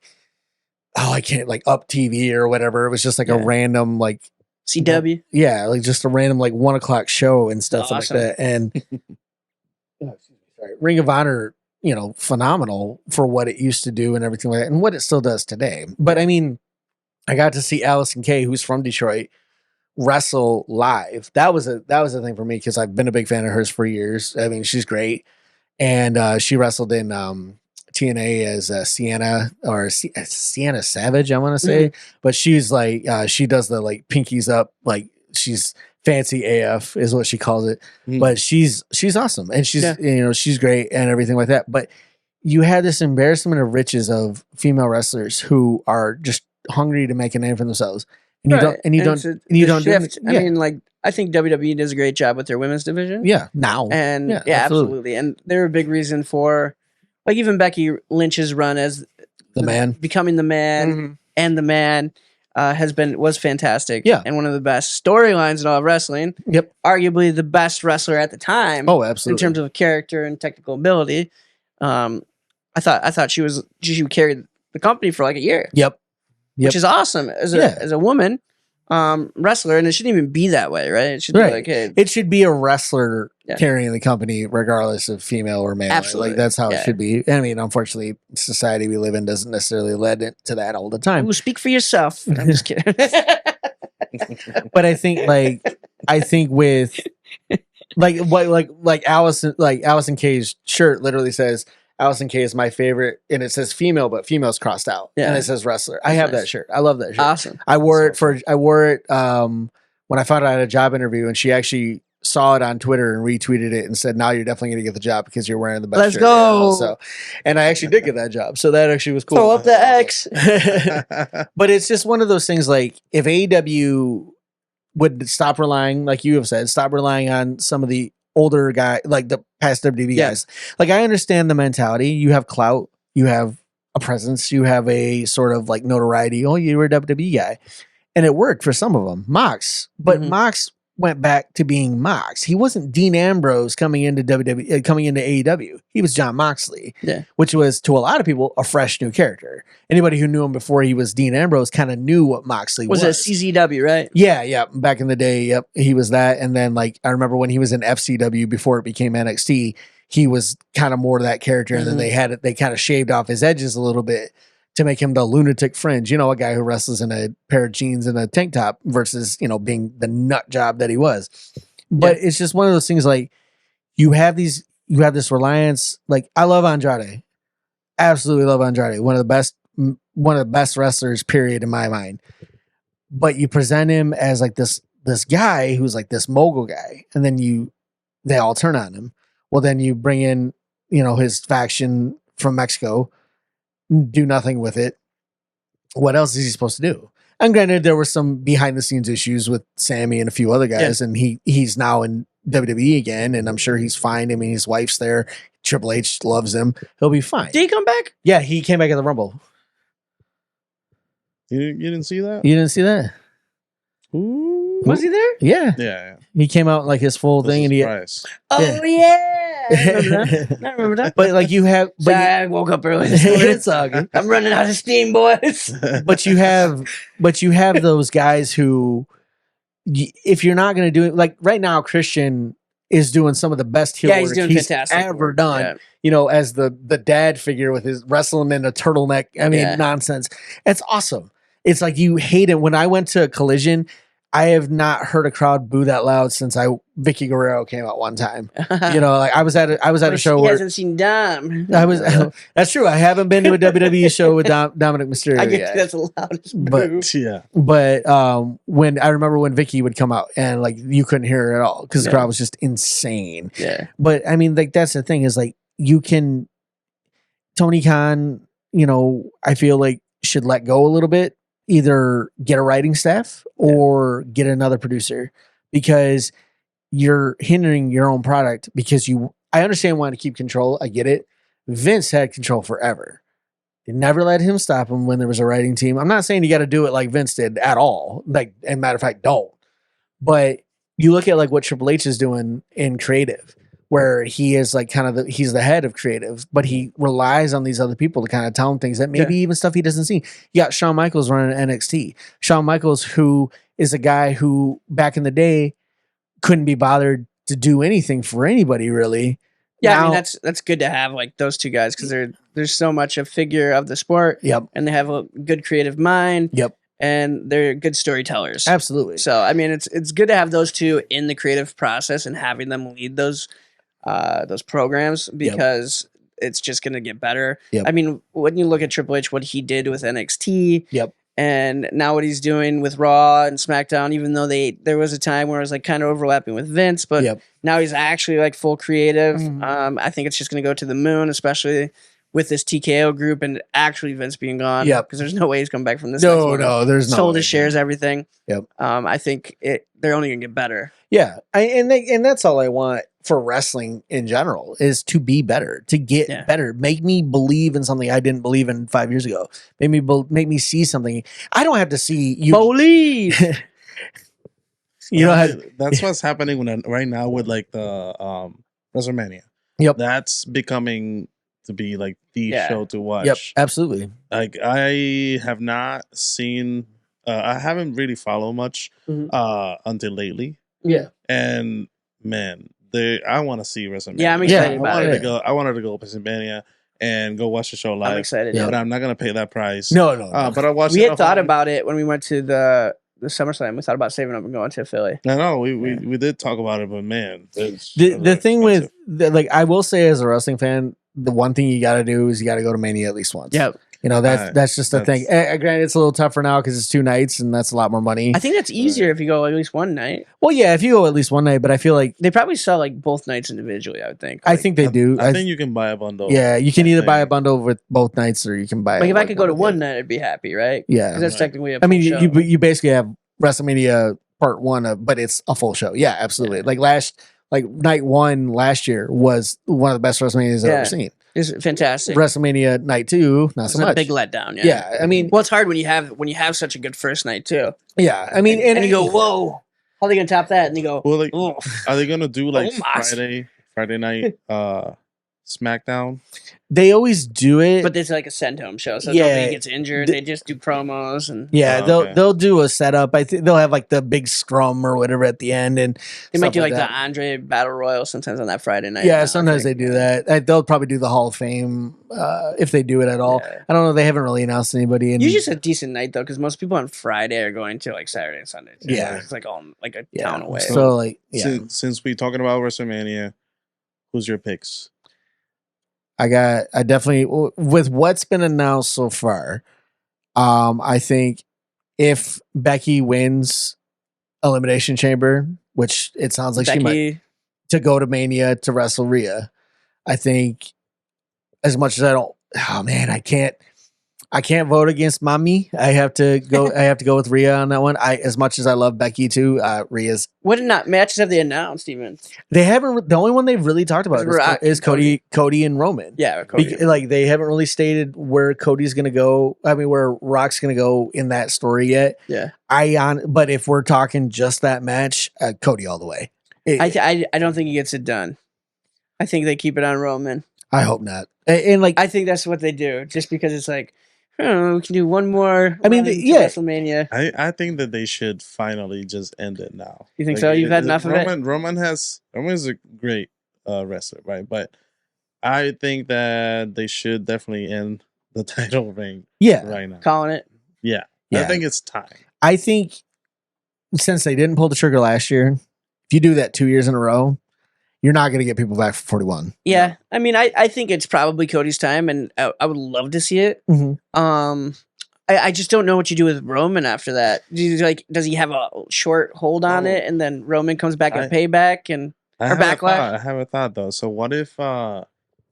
oh, I can't, like Up TV or whatever. It was just like a
Yeah.
random like
CW.
yeah, like just a random like 1 o'clock show and stuff
Awesome.
like that. And oh, excuse me, sorry. Ring of Honor, you know, phenomenal for what it used to do and everything like that, and what it still does today. But I mean, I got to see Allison Kay, who's from Detroit, wrestle live. That was a thing for me because I've been a big fan of hers for years. I mean, she's great, and she wrestled in TNA as Sienna or Sienna Savage, I want to say, but she's like she does the like pinkies up, like she's fancy AF is what she calls it. But she's awesome and she's you know, she's great and everything like that. But you had this embarrassment of riches of female wrestlers who are just hungry to make a name for themselves, and you don't do it.
I mean, like I think WWE does a great job with their women's division.
Yeah, now
And
Yeah,
yeah,
absolutely.
absolutely. And they're a big reason for like even Becky Lynch's run as
the man.
becoming the man and the man was fantastic.
Yeah.
And one of the best storylines in all of wrestling.
Yep.
Arguably the best wrestler at the time.
Oh, absolutely.
In terms of character and technical ability. I thought she carried the company for like a year.
Yep.
Which is awesome as a woman wrestler, and it shouldn't even be that way, right? It should be like, hey,
it should be a wrestler carrying the company, regardless of female or male.
Absolutely.
Like that's how it should be. I mean, unfortunately, society we live in doesn't necessarily lead to that all the time.
ooh, speak for yourself. I'm just kidding.
But I think with Allison Kay's shirt literally says Allison Kay is my favorite, and it says female, but female's crossed out, and it says wrestler. I have that shirt. I love that shirt.
Awesome.
I wore it when I found out I had a job interview, and she actually saw it on Twitter and retweeted it and said, "Now you're definitely going to get the job because you're wearing the best
Let's
shirt."
go.
So, and I actually did get that job, so that actually was cool.
Throw up the X.
But it's just one of those things. Like if AEW would stop relying, like you have said, stop relying on some of the older guy, like the past WWE guys. Like I understand the mentality. You have clout, you have a presence, you have a sort of like notoriety. Oh, you were a WWE guy, and it worked for some of them. Mox, but Mox went back to being Mox. He wasn't Dean Ambrose coming into WWE, coming into AEW. He was John Moxley, which was to a lot of people a fresh new character. Anybody who knew him before he was Dean Ambrose kind of knew what Moxley was.
Was it CZW, right?
Yeah. Back in the day, yep, he was that. And then like I remember when he was in FCW before it became NXT, he was kind of more of that character. And then they kind of shaved off his edges a little bit to make him the lunatic fringe, you know, a guy who wrestles in a pair of jeans and a tank top versus, you know, being the nut job that he was. But it's just one of those things like you have this reliance. Like I love Andrade. Absolutely love Andrade. One of the best wrestlers, period, in my mind. But you present him as like this guy who's like this mogul guy, and then they all turn on him. Well, then you bring in, you know, his faction from Mexico, do nothing with it. What else is he supposed to do? And granted, there were some behind the scenes issues with Sammy and a few other guys, and he's now in WWE again, and I'm sure he's fine. I mean, his wife's there. Triple H loves him. He'll be fine.
Did he come back?
Yeah, he came back at the Rumble.
You didn't see that?
You didn't see that?
Ooh.
Was he there?
Yeah.
Yeah.
He came out in, like his full thing, and he.
Price.
Oh yeah, I remember that. I remember that.
But like you have, but
Sorry, I woke up early this morning.
it's all good.
I'm running out of steam, boys.
But you have those guys who, if you're not going to do it, like right now, Christian is doing some of the best heel
Yeah, he's
work
doing
he's
fantastic
ever
work.
done.
Yeah.
You know, as the dad figure with his wrestling in a turtleneck. I mean,
Yeah.
nonsense. It's awesome. It's like you hate it. When I went to Collision, I have not heard a crowd boo that loud since Vicky Guerrero came out one time. You know, like I was at a show
He
where
hasn't seen Dom.
I was. That's true. I haven't been to a WWE show with Dominic Mysterio
I guess
yet.
that's the loudest
But-
boo.
Yeah.
But when I remember when Vicky would come out and like you couldn't hear her at all because the
Yeah.
crowd was just insane.
Yeah.
But I mean, like that's the thing is like you can Tony Khan, you know, I feel like should let go a little bit, either get a writing staff or get another producer because you're hindering your own product because I understand wanting to keep control. I get it. Vince had control forever. They never let him stop him when there was a writing team. I'm not saying you got to do it like Vince did at all. Like, and matter of fact, don't. But you look at like what Triple H is doing in creative, where he is like kind of he's the head of creative, but he relies on these other people to kind of tell him things that maybe even stuff he doesn't see. You got Shawn Michaels running NXT. Shawn Michaels, who is a guy who back in the day couldn't be bothered to do anything for anybody really.
Yeah,
Now-
I mean that's good to have like those two guys because there's so much a figure of the sport.
Yep.
And they have a good creative mind.
Yep.
And they're good storytellers.
Absolutely.
So I mean, it's good to have those two in the creative process and having them lead those programs because it's just going to get better.
Yep.
I mean, when you look at Triple H, what he did with NXT,
Yep.
and now what he's doing with Raw and SmackDown, even though there was a time where it was like kind of overlapping with Vince, but
Yep.
now he's actually like full creative.
Mhm.
I think it's just going to go to the moon, especially with this TKO group and actually Vince being gone.
Yep.
Because there's no way he's coming back from this. next one.
There's no
Sold
way.
his shares, everything.
Yep.
I think they're only going to get better.
Yeah, and that's all I want for wrestling in general is to be better, to get better, make me believe in something I didn't believe in 5 years ago. Make me see something. I don't have to see you
believe.
You know,
that's what's happening right now with like the WrestleMania.
Yep,
that's becoming to be like the show to watch.
Yep, absolutely.
Like I have not seen. I haven't really followed much until lately.
Yeah,
and man, I want to see WrestleMania.
Yeah, I'm excited about it.
I wanted to go to WrestleMania and go watch the show live.
I'm excited,
but I'm not gonna pay that price.
No.
But I watched.
We had thought about it when we went to the SummerSlam. We thought about saving up and going to Philly.
I know we did talk about it, but man,
the thing with like I will say as a wrestling fan, the one thing you got to do is you got to go to Mania at least once.
Yep.
You know, that's just the thing. Granted, it's a little tougher now because it's 2 nights and that's a lot more money.
I think that's easier if you go at least one night.
Well, yeah, if you go at least one night, but I feel like
they probably sell like both nights individually. I would think.
I think they do.
I think you can buy a bundle.
Yeah, you can either buy a bundle with both nights or you can buy.
Like if I could go to one night, I'd be happy, right?
Yeah,
because that's technically a
I mean,
full show.
you basically have WrestleMania Part 1, but it's a full show. Yeah, absolutely. Like night 1 last year was one of the best WrestleManias I've ever seen.
It's fantastic.
WrestleMania night 2, not so much.
A big letdown.
Yeah, I mean,
well, it's hard when you have such a good first night too.
Yeah, I mean,
and you go, whoa, how are they gonna top that? And you go,
well, like,
oh.
Are they gonna do like Friday night SmackDown?
They always do it,
but it's like a send home show, so nobody gets injured. They just do promos and
they'll do a setup. I think they'll have like the big scrum or whatever at the end, and
they might do like the Andre Battle Royal sometimes on that Friday night.
Yeah, sometimes they do that. They'll probably do the Hall of Fame if they do it at all.
Yeah.
I don't know. They haven't really announced anybody. And
usually it's a decent night though, because most people on Friday are going to like Saturday and Sunday. Too.
Yeah,
it's like all like a town away.
So like,
since we're talking about WrestleMania, who's your picks?
I definitely with what's been announced so far. I think if Becky wins Elimination Chamber, which it sounds like she might, to go to Mania to wrestle Rhea, I think as much as I don't, I can't. I can't vote against mommy. I have to go. I have to go with Rhea on that one. As much as I love Becky too, Rhea's.
What matches have they announced even?
They haven't. The only one they've really talked about is Cody and Roman.
Yeah, Cody.
Like they haven't really stated where Cody's going to go. I mean, where Rock's going to go in that story yet.
Yeah.
But if we're talking just that match, Cody all the way.
I don't think he gets it done. I think they keep it on Roman.
I hope not. And like
I think that's what they do, just because it's like, I don't know, we can do one more.
I mean,
WrestleMania.
I think that they should finally just end it now.
You think so? You've had enough of it.
Roman is a great wrestler, right? But I think that they should definitely end the title reign.
Yeah,
right now.
Calling it.
Yeah, I think it's time.
I think since they didn't pull the trigger last year, if you do that 2 years in a row, you're not going to get people back for 41.
Yeah, no. I mean, I think it's probably Cody's time, and I would love to see it.
Mm-hmm.
I just don't know what you do with Roman after that. Does he have a short hold on it, and then Roman comes back at Payback or Backlash?
I have a thought though. So what if
or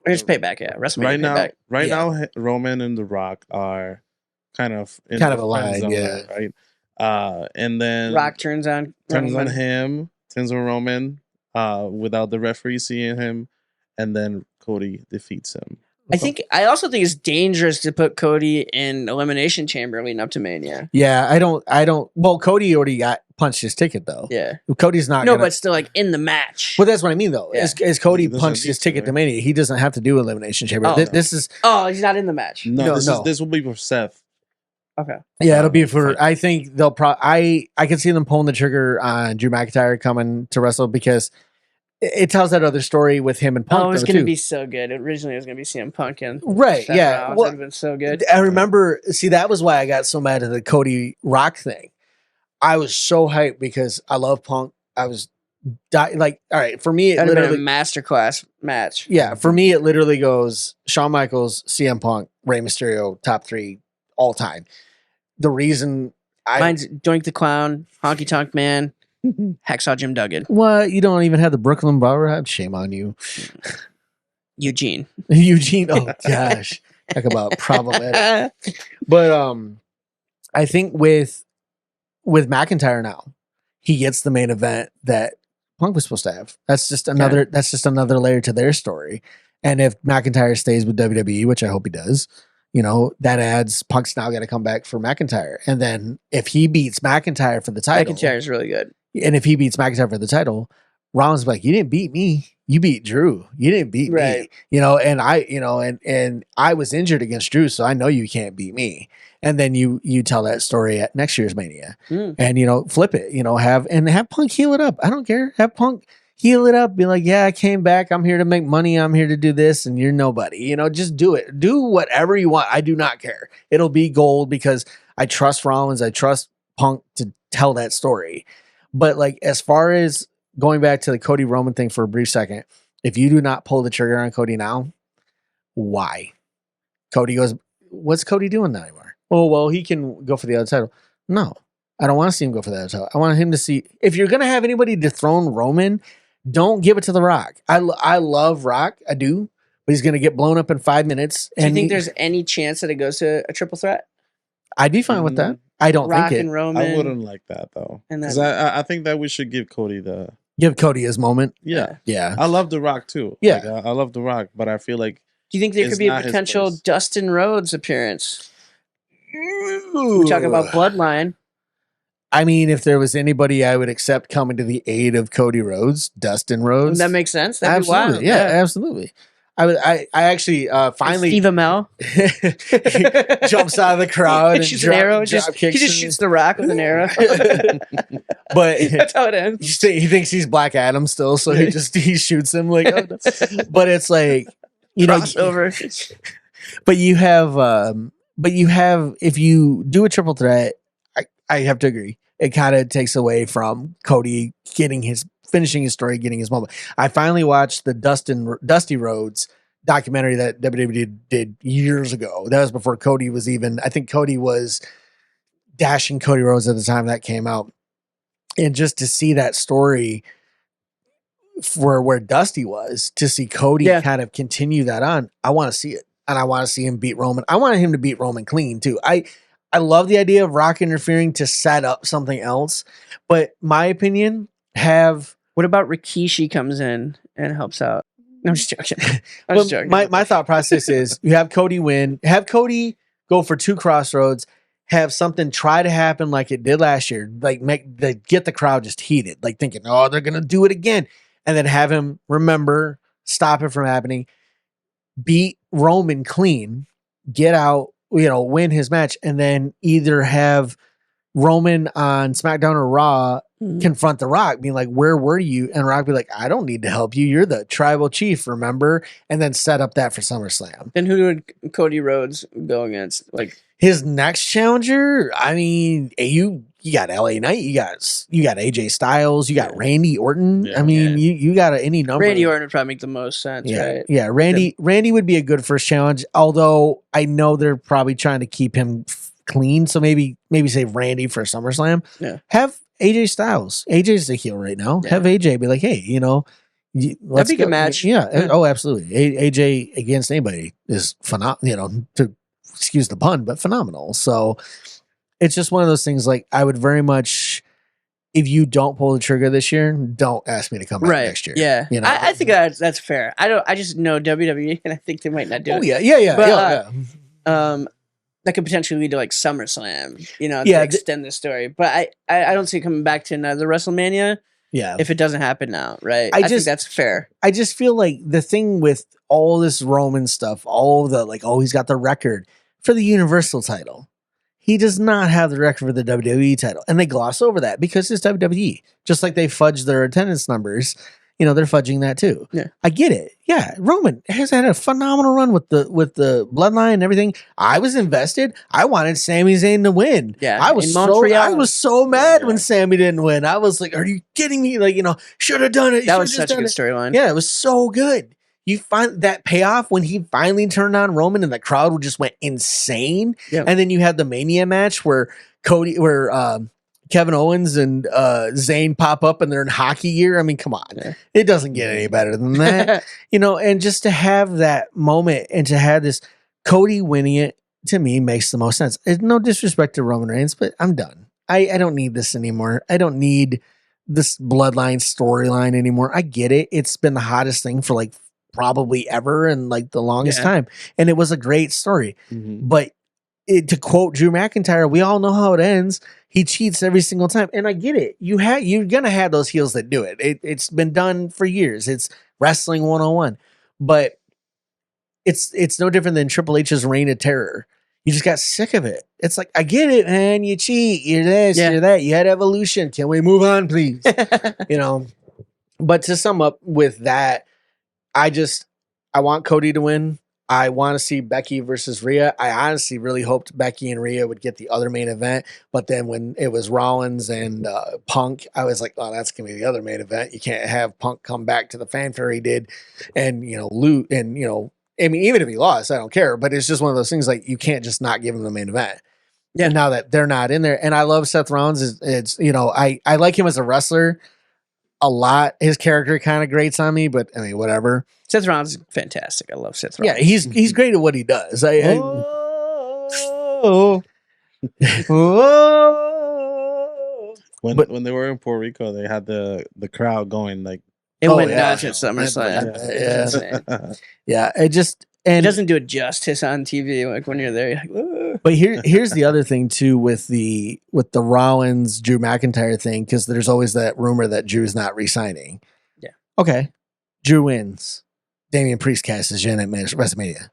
just Payback? Yeah, WrestleMania.
Right now, Roman and The Rock are kind of
aligned, yeah.
Right. And then
Rock turns on
him, turns on Roman. Without the referee seeing him, and then Cody defeats him.
I also think it's dangerous to put Cody in Elimination Chamber leading up to Mania.
Yeah, I don't. Well, Cody already got punched his ticket though.
Yeah,
Cody's not.
But still, like in the match.
Well, that's what I mean though.
Yeah.
As Cody punched his ticket to Mania, he doesn't have to do Elimination Chamber. This is.
Oh, he's not in the match.
No, this will be for Seth.
Okay.
Yeah, it'll be for. I think they'll I can see them pulling the trigger on Drew McIntyre coming to wrestle because it tells that other story with him and Punk.
Oh, it was going to be so good. Originally, it was going to be CM Punk and
right. Yeah,
Rollins. Would have been so good.
I remember. See, that was why I got so mad at the Cody Rock thing. I was so hyped because I love Punk. I was like, all right, for me, it
would have
literally
been a masterclass match.
Yeah, for me, it literally goes Shawn Michaels, CM Punk, Rey Mysterio, top 3 all time. The reason
mine's Doink the Clown, Honky Tonk Man, Hacksaw Jim Duggan.
What? You don't even have the Brooklyn Brawler? Shame on you.
Eugene.
Oh gosh. Talk about problematic. But I think with McIntyre now, he gets the main event that Punk was supposed to have. That's just another layer to their story. And if McIntyre stays with WWE, which I hope he does, that adds Punk's now got to come back for McIntyre. And then if he beats McIntyre for the title,
McIntyre's really good.
And if he beats McIntyre for the title, Rollins is like, you didn't beat me. You beat Drew. You didn't beat me. And I was injured against Drew, so I know you can't beat me. And then you tell that story at next year's Mania. And flip it, have Punk heal it up. I don't care. Have Punk heal it up. Be like, yeah, I came back. I'm here to make money. I'm here to do this, and you're nobody. Just do it. Do whatever you want. I do not care. It'll be gold because I trust Rollins. I trust Punk to tell that story. But like, as far as going back to the Cody Roman thing for a brief second, if you do not pull the trigger on Cody now, why? Cody goes, what's Cody doing now anymore? Oh, well, he can go for the other title. No, I don't want to see him go for the other title. I want him to see, if you're going to have anybody dethrone Roman, don't give it to The Rock. I love Rock. I do. But he's going to get blown up in 5 minutes.
Do you think there's any chance that it goes to a triple threat?
I'd be fine with that. I don't
Rock
think it.
And Roman,
I wouldn't like that though. Because I think that we should give Cody
his moment.
Yeah.
Yeah.
I love The Rock too.
Yeah.
I love The Rock, but I feel like.
Do you think there could be a potential Dustin Rhodes appearance? We talk about Bloodline.
I mean, if there was anybody I would accept coming to the aid of Cody Rhodes, Dustin Rhodes.
That makes sense. That'd
absolutely.
Be wild.
Yeah, absolutely. I actually finally
Steve Amell
jumps out of the crowd and
shoots an arrow. He just shoots The Rock with an arrow.
But
that's how it ends.
He thinks he's Black Adam still, so he shoots him like. Oh, no. But it's like
crossover.
But you have if you do a triple threat, I have to agree. It kind of takes away from Cody finishing his story, getting his moment. I finally watched the Dusty Rhodes documentary that WWE did years ago. That was before Cody was even, I think Cody was dashing Cody Rhodes at the time that came out. And just to see that story for where Dusty was, to see Cody kind of continue that on, I want to see it. and I want to see him beat Roman. I want him to beat Roman clean too. I love the idea of Rock interfering to set up something else, but my opinion,
what about Rikishi comes in and helps out? No, I'm just joking. I'm just joking.
My thought process is you have Cody win, have Cody go for 2 crossroads, have something try to happen like it did last year, like get the crowd just heated, like thinking, oh, they're gonna do it again, and then have him remember, stop it from happening, beat Roman clean, get out, win his match, and then either have Roman on SmackDown or Raw confront The Rock, being like, where were you? And Rock be like, I don't need to help you. You're the tribal chief, remember? And then set up that for SummerSlam.
Then who would Cody Rhodes go against? Like
his next challenger, I mean, you got LA Knight, you got AJ Styles, you got Randy Orton.
Yeah.
I mean, you got any number.
Randy Orton would probably make the most sense, right?
Yeah, Randy would be a good first challenge, although I know they're probably trying to keep him clean, so maybe save Randy for SummerSlam.
Yeah.
Have AJ Styles. AJ's the heel right now. Yeah. Have AJ be like, hey, let's
that'd be a good match.
Yeah. Oh, absolutely. AJ against anybody is phenomenal. To excuse the pun, but phenomenal. So it's just one of those things. Like I would very much, if you don't pull the trigger this year, don't ask me to come back next year.
Yeah. I think that's fair. I just know WWE, and I think they might not do it.
Yeah.
But, that could potentially lead to like SummerSlam, to extend the story. But I don't see it coming back to another WrestleMania.
Yeah.
If it doesn't happen now, right? I think that's fair.
I just feel like the thing with all this Roman stuff, all the he's got the record for the Universal title. He does not have the record for the WWE title. And they gloss over that because it's WWE. Just like they fudge their attendance numbers. They're fudging that too.
Yeah.
I get it. Yeah. Roman has had a phenomenal run with the bloodline and everything. I was invested. I wanted Sami Zayn to win.
Yeah.
I was so mad when Sami didn't win. I was like, are you kidding me? Should have done it.
That was such a good storyline.
Yeah, it was so good. You find that payoff when he finally turned on Roman and the crowd just went insane.
Yeah.
And then you had the Mania match where Kevin Owens and Zayn pop up and they're in hockey gear. I mean, come on. Yeah. It doesn't get any better than that. And just to have that moment and to have this Cody winning it, to me, makes the most sense. It's no disrespect to Roman Reigns, but I'm done. I don't need this anymore. I don't need this bloodline storyline anymore. I get it. It's been the hottest thing for probably ever and the longest time. And it was a great story. Mm-hmm. But to quote Drew McIntyre, we all know how it ends. He cheats every single time. And I get it. You're going to have those heels that do it. It's been done for years. It's wrestling 101. But it's no different than Triple H's Reign of Terror. You just got sick of it. It's like, I get it, man. You cheat. You're this, you're that. You had Evolution. Can we move on, please? But to sum up with that, I want Cody to win. I want to see Becky versus Rhea. I honestly really hoped Becky and Rhea would get the other main event. But then when it was Rollins and Punk, I was like, oh, that's going to be the other main event. You can't have Punk come back to the fanfare he did and, loot. And, I mean, even if he lost, I don't care. But it's just one of those things you can't just not give him the main event. Yeah. And now that they're not in there. And I love Seth Rollins. I like him as a wrestler a lot. His character kind of grates on me, but I mean, whatever.
Seth Rollins is fantastic. I love Seth Rollins.
Yeah, he's great at what he does.
When they were in Puerto Rico, they had the crowd going
it went nuts at SummerSlam.
Yeah, it
doesn't do it justice on TV. When you're there, you're like, whoa.
But here's the other thing too with the Rollins Drew McIntyre thing, because there's always that rumor that Drew's not re-signing.
Yeah.
Okay. Drew wins. Damian Priest cashes in at WrestleMania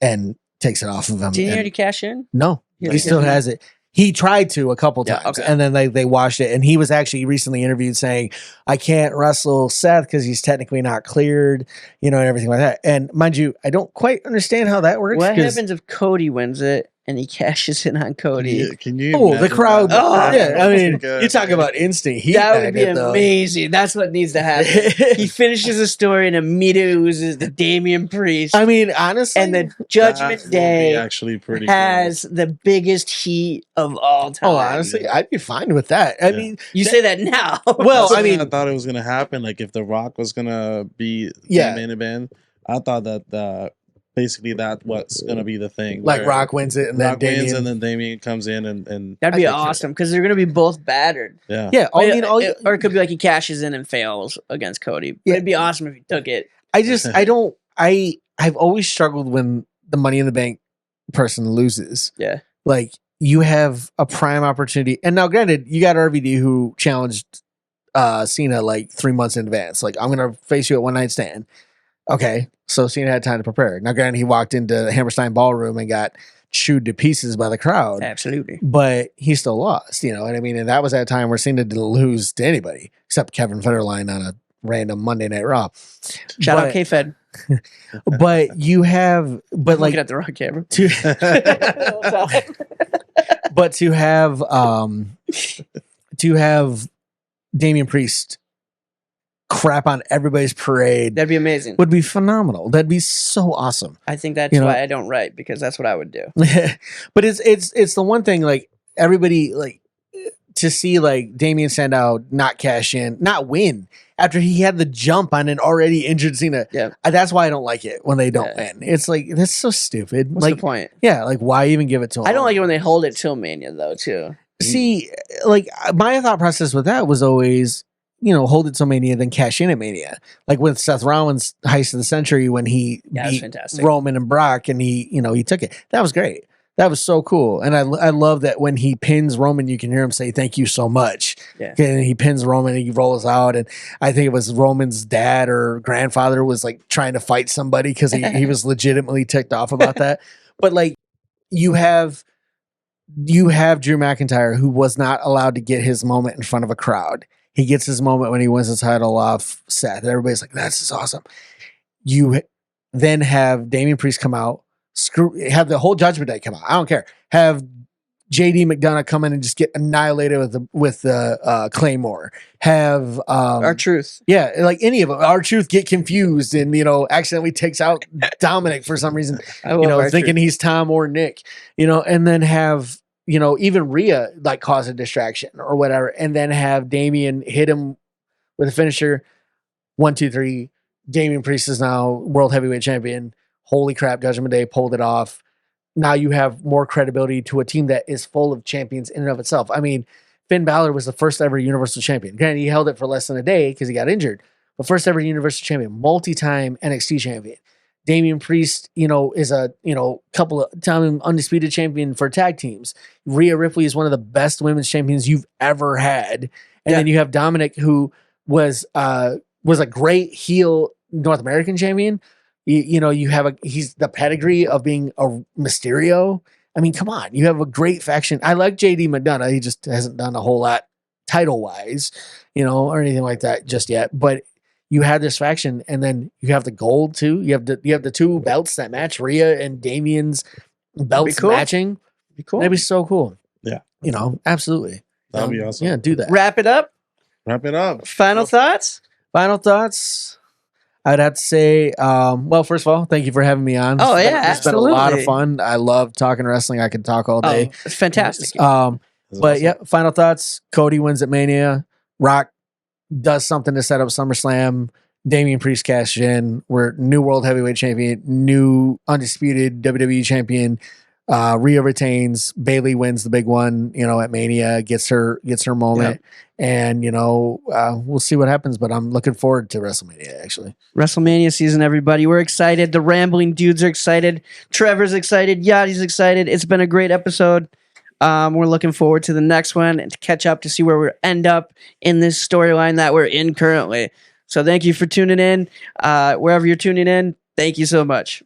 and takes it off of him.
Did he already cash in?
No, he still has it. He tried to a couple times, and then they washed it. And he was actually recently interviewed saying, I can't wrestle Seth because he's technically not cleared, and everything like that. And mind you, I don't quite understand how that works.
What happens if Cody wins it and he cashes in on Cody?
Can you
the crowd.
That?
Oh, yeah. I mean, you talk about instant heat.
That would be amazing. That's what needs to happen. He finishes the story and immediately loses to Damian Priest.
I mean, honestly.
And the Judgment Day
actually pretty
has the biggest heat of all time.
Oh, honestly, I'd be fine with that. I mean,
you say that now.
Well, I mean,
I thought it was going to happen. If The Rock was going to be the main event, I thought that basically that what's gonna be the thing.
Like
where
Rock wins it, and then
Rock wins,
Damian.
and then Damien comes in and
That'd be
I think so.
awesome because they're gonna be both battered.
yeah.
Yeah, I mean,
Or it could be like he cashes in and fails against Cody. But
Yeah.
it'd be awesome if he took it.
I've always struggled when the Money in the Bank person loses.
Yeah.
Like, you have a prime opportunity. And now, granted, you got RVD who challenged Cena like 3 months in advance. Like, I'm going to face you at One Night Stand. Okay. So Cena had time to prepare. Now, granted, he walked into Hammerstein Ballroom and got chewed to pieces by the crowd.
Absolutely.
But he still lost, you know what I mean? And that was at a time where Cena didn't lose to anybody except Kevin Federline on a random Monday Night Raw.
Shout out K-Fed.
But you have, but like,
Looking at the wrong camera.
but to have Damian Priest crap on everybody's parade
That'd be amazing.
would be phenomenal. That'd be so awesome.
I think that's
You know-
why I don't write, because that's what I would do.
But it's the one thing, like, everybody, like, to see like Damian Sandow not cash in, not win after he had the jump on an already injured Cena.
Yeah.
That's why I don't like it when they don't
Yeah.
win. It's like, that's so stupid.
What's
like,
the point?
yeah, like, why even give it to him?
I don't like it when they hold it till Mania, though, too.
See, like, my thought process with that was always, you know, hold it till Mania, then cash in at Mania. Like with Seth Rollins' heist of the century when he
Yeah, it was
beat
fantastic.
Roman and Brock, and he took it. That was great. That was so cool. And I love that when he pins Roman, you can hear him say, "Thank you so much."
Yeah.
And he pins Roman and he rolls out. And I think it was Roman's dad or grandfather was like trying to fight somebody because he was legitimately ticked off about that. But like, you have Drew McIntyre, who was not allowed to get his moment in front of a crowd. He gets his moment when he wins the title off Seth. Everybody's like, "That's just awesome." You then have Damian Priest come out, have the whole Judgment Day come out. I don't care. Have JD McDonough come in and just get annihilated with the Claymore. Have
R-Truth.
yeah, like any of them. R-Truth get confused and accidentally takes out Dominic for some reason.
I love R-Truth.
Thinking he's Tom or Nick. And then have even Rhea like cause a distraction or whatever, and then have Damian hit him with a finisher. 1, 2, 3. Damian Priest is now World Heavyweight Champion. Holy crap, Judgment Day pulled it off. Now you have more credibility to a team that is full of champions in and of itself. I mean, Finn Balor was the first ever Universal Champion. Granted, he held it for less than a day because he got injured. But first ever Universal Champion, multi-time NXT champion. Damian Priest, is a couple of time undisputed champion for tag teams. Rhea Ripley is one of the best women's champions you've ever had. And then you have Dominic, who was a great heel North American champion. He's the pedigree of being a Mysterio. I mean, come on, you have a great faction. I like JD McDonough. He just hasn't done a whole lot title wise, or anything like that just yet. But you had this faction, and then you have the gold too. You have the two belts that match Rhea and Damian's belts
cool.
matching.
Be cool.
That'd be so cool.
Yeah.
Absolutely.
That'd be awesome.
Yeah, do that.
Wrap it up.
Wrap it up.
Final thoughts?
Final thoughts. I'd have to say, well, first of all, thank you for having me on.
Oh, yeah,
It's been a lot of
absolutely.
fun. I love talking wrestling. I could talk all day.
Oh, it's fantastic.
That's
But
awesome.
yeah, final thoughts. Cody wins at Mania. Rock does something to set up SummerSlam. Damian Priest cashed in. We're new World Heavyweight Champion, new undisputed WWE Champion. Rhea retains. Bayley wins the big one, at Mania, gets her moment. And, we'll see what happens, but I'm looking forward to WrestleMania, actually.
WrestleMania season, everybody. We're excited. The Rambling Dudes are excited. Trevor's excited. Yachty's excited. It's been a great episode. We're looking forward to the next one and to catch up to see where we end up in this storyline that we're in currently. So thank you for tuning in. Wherever you're tuning in, thank you so much.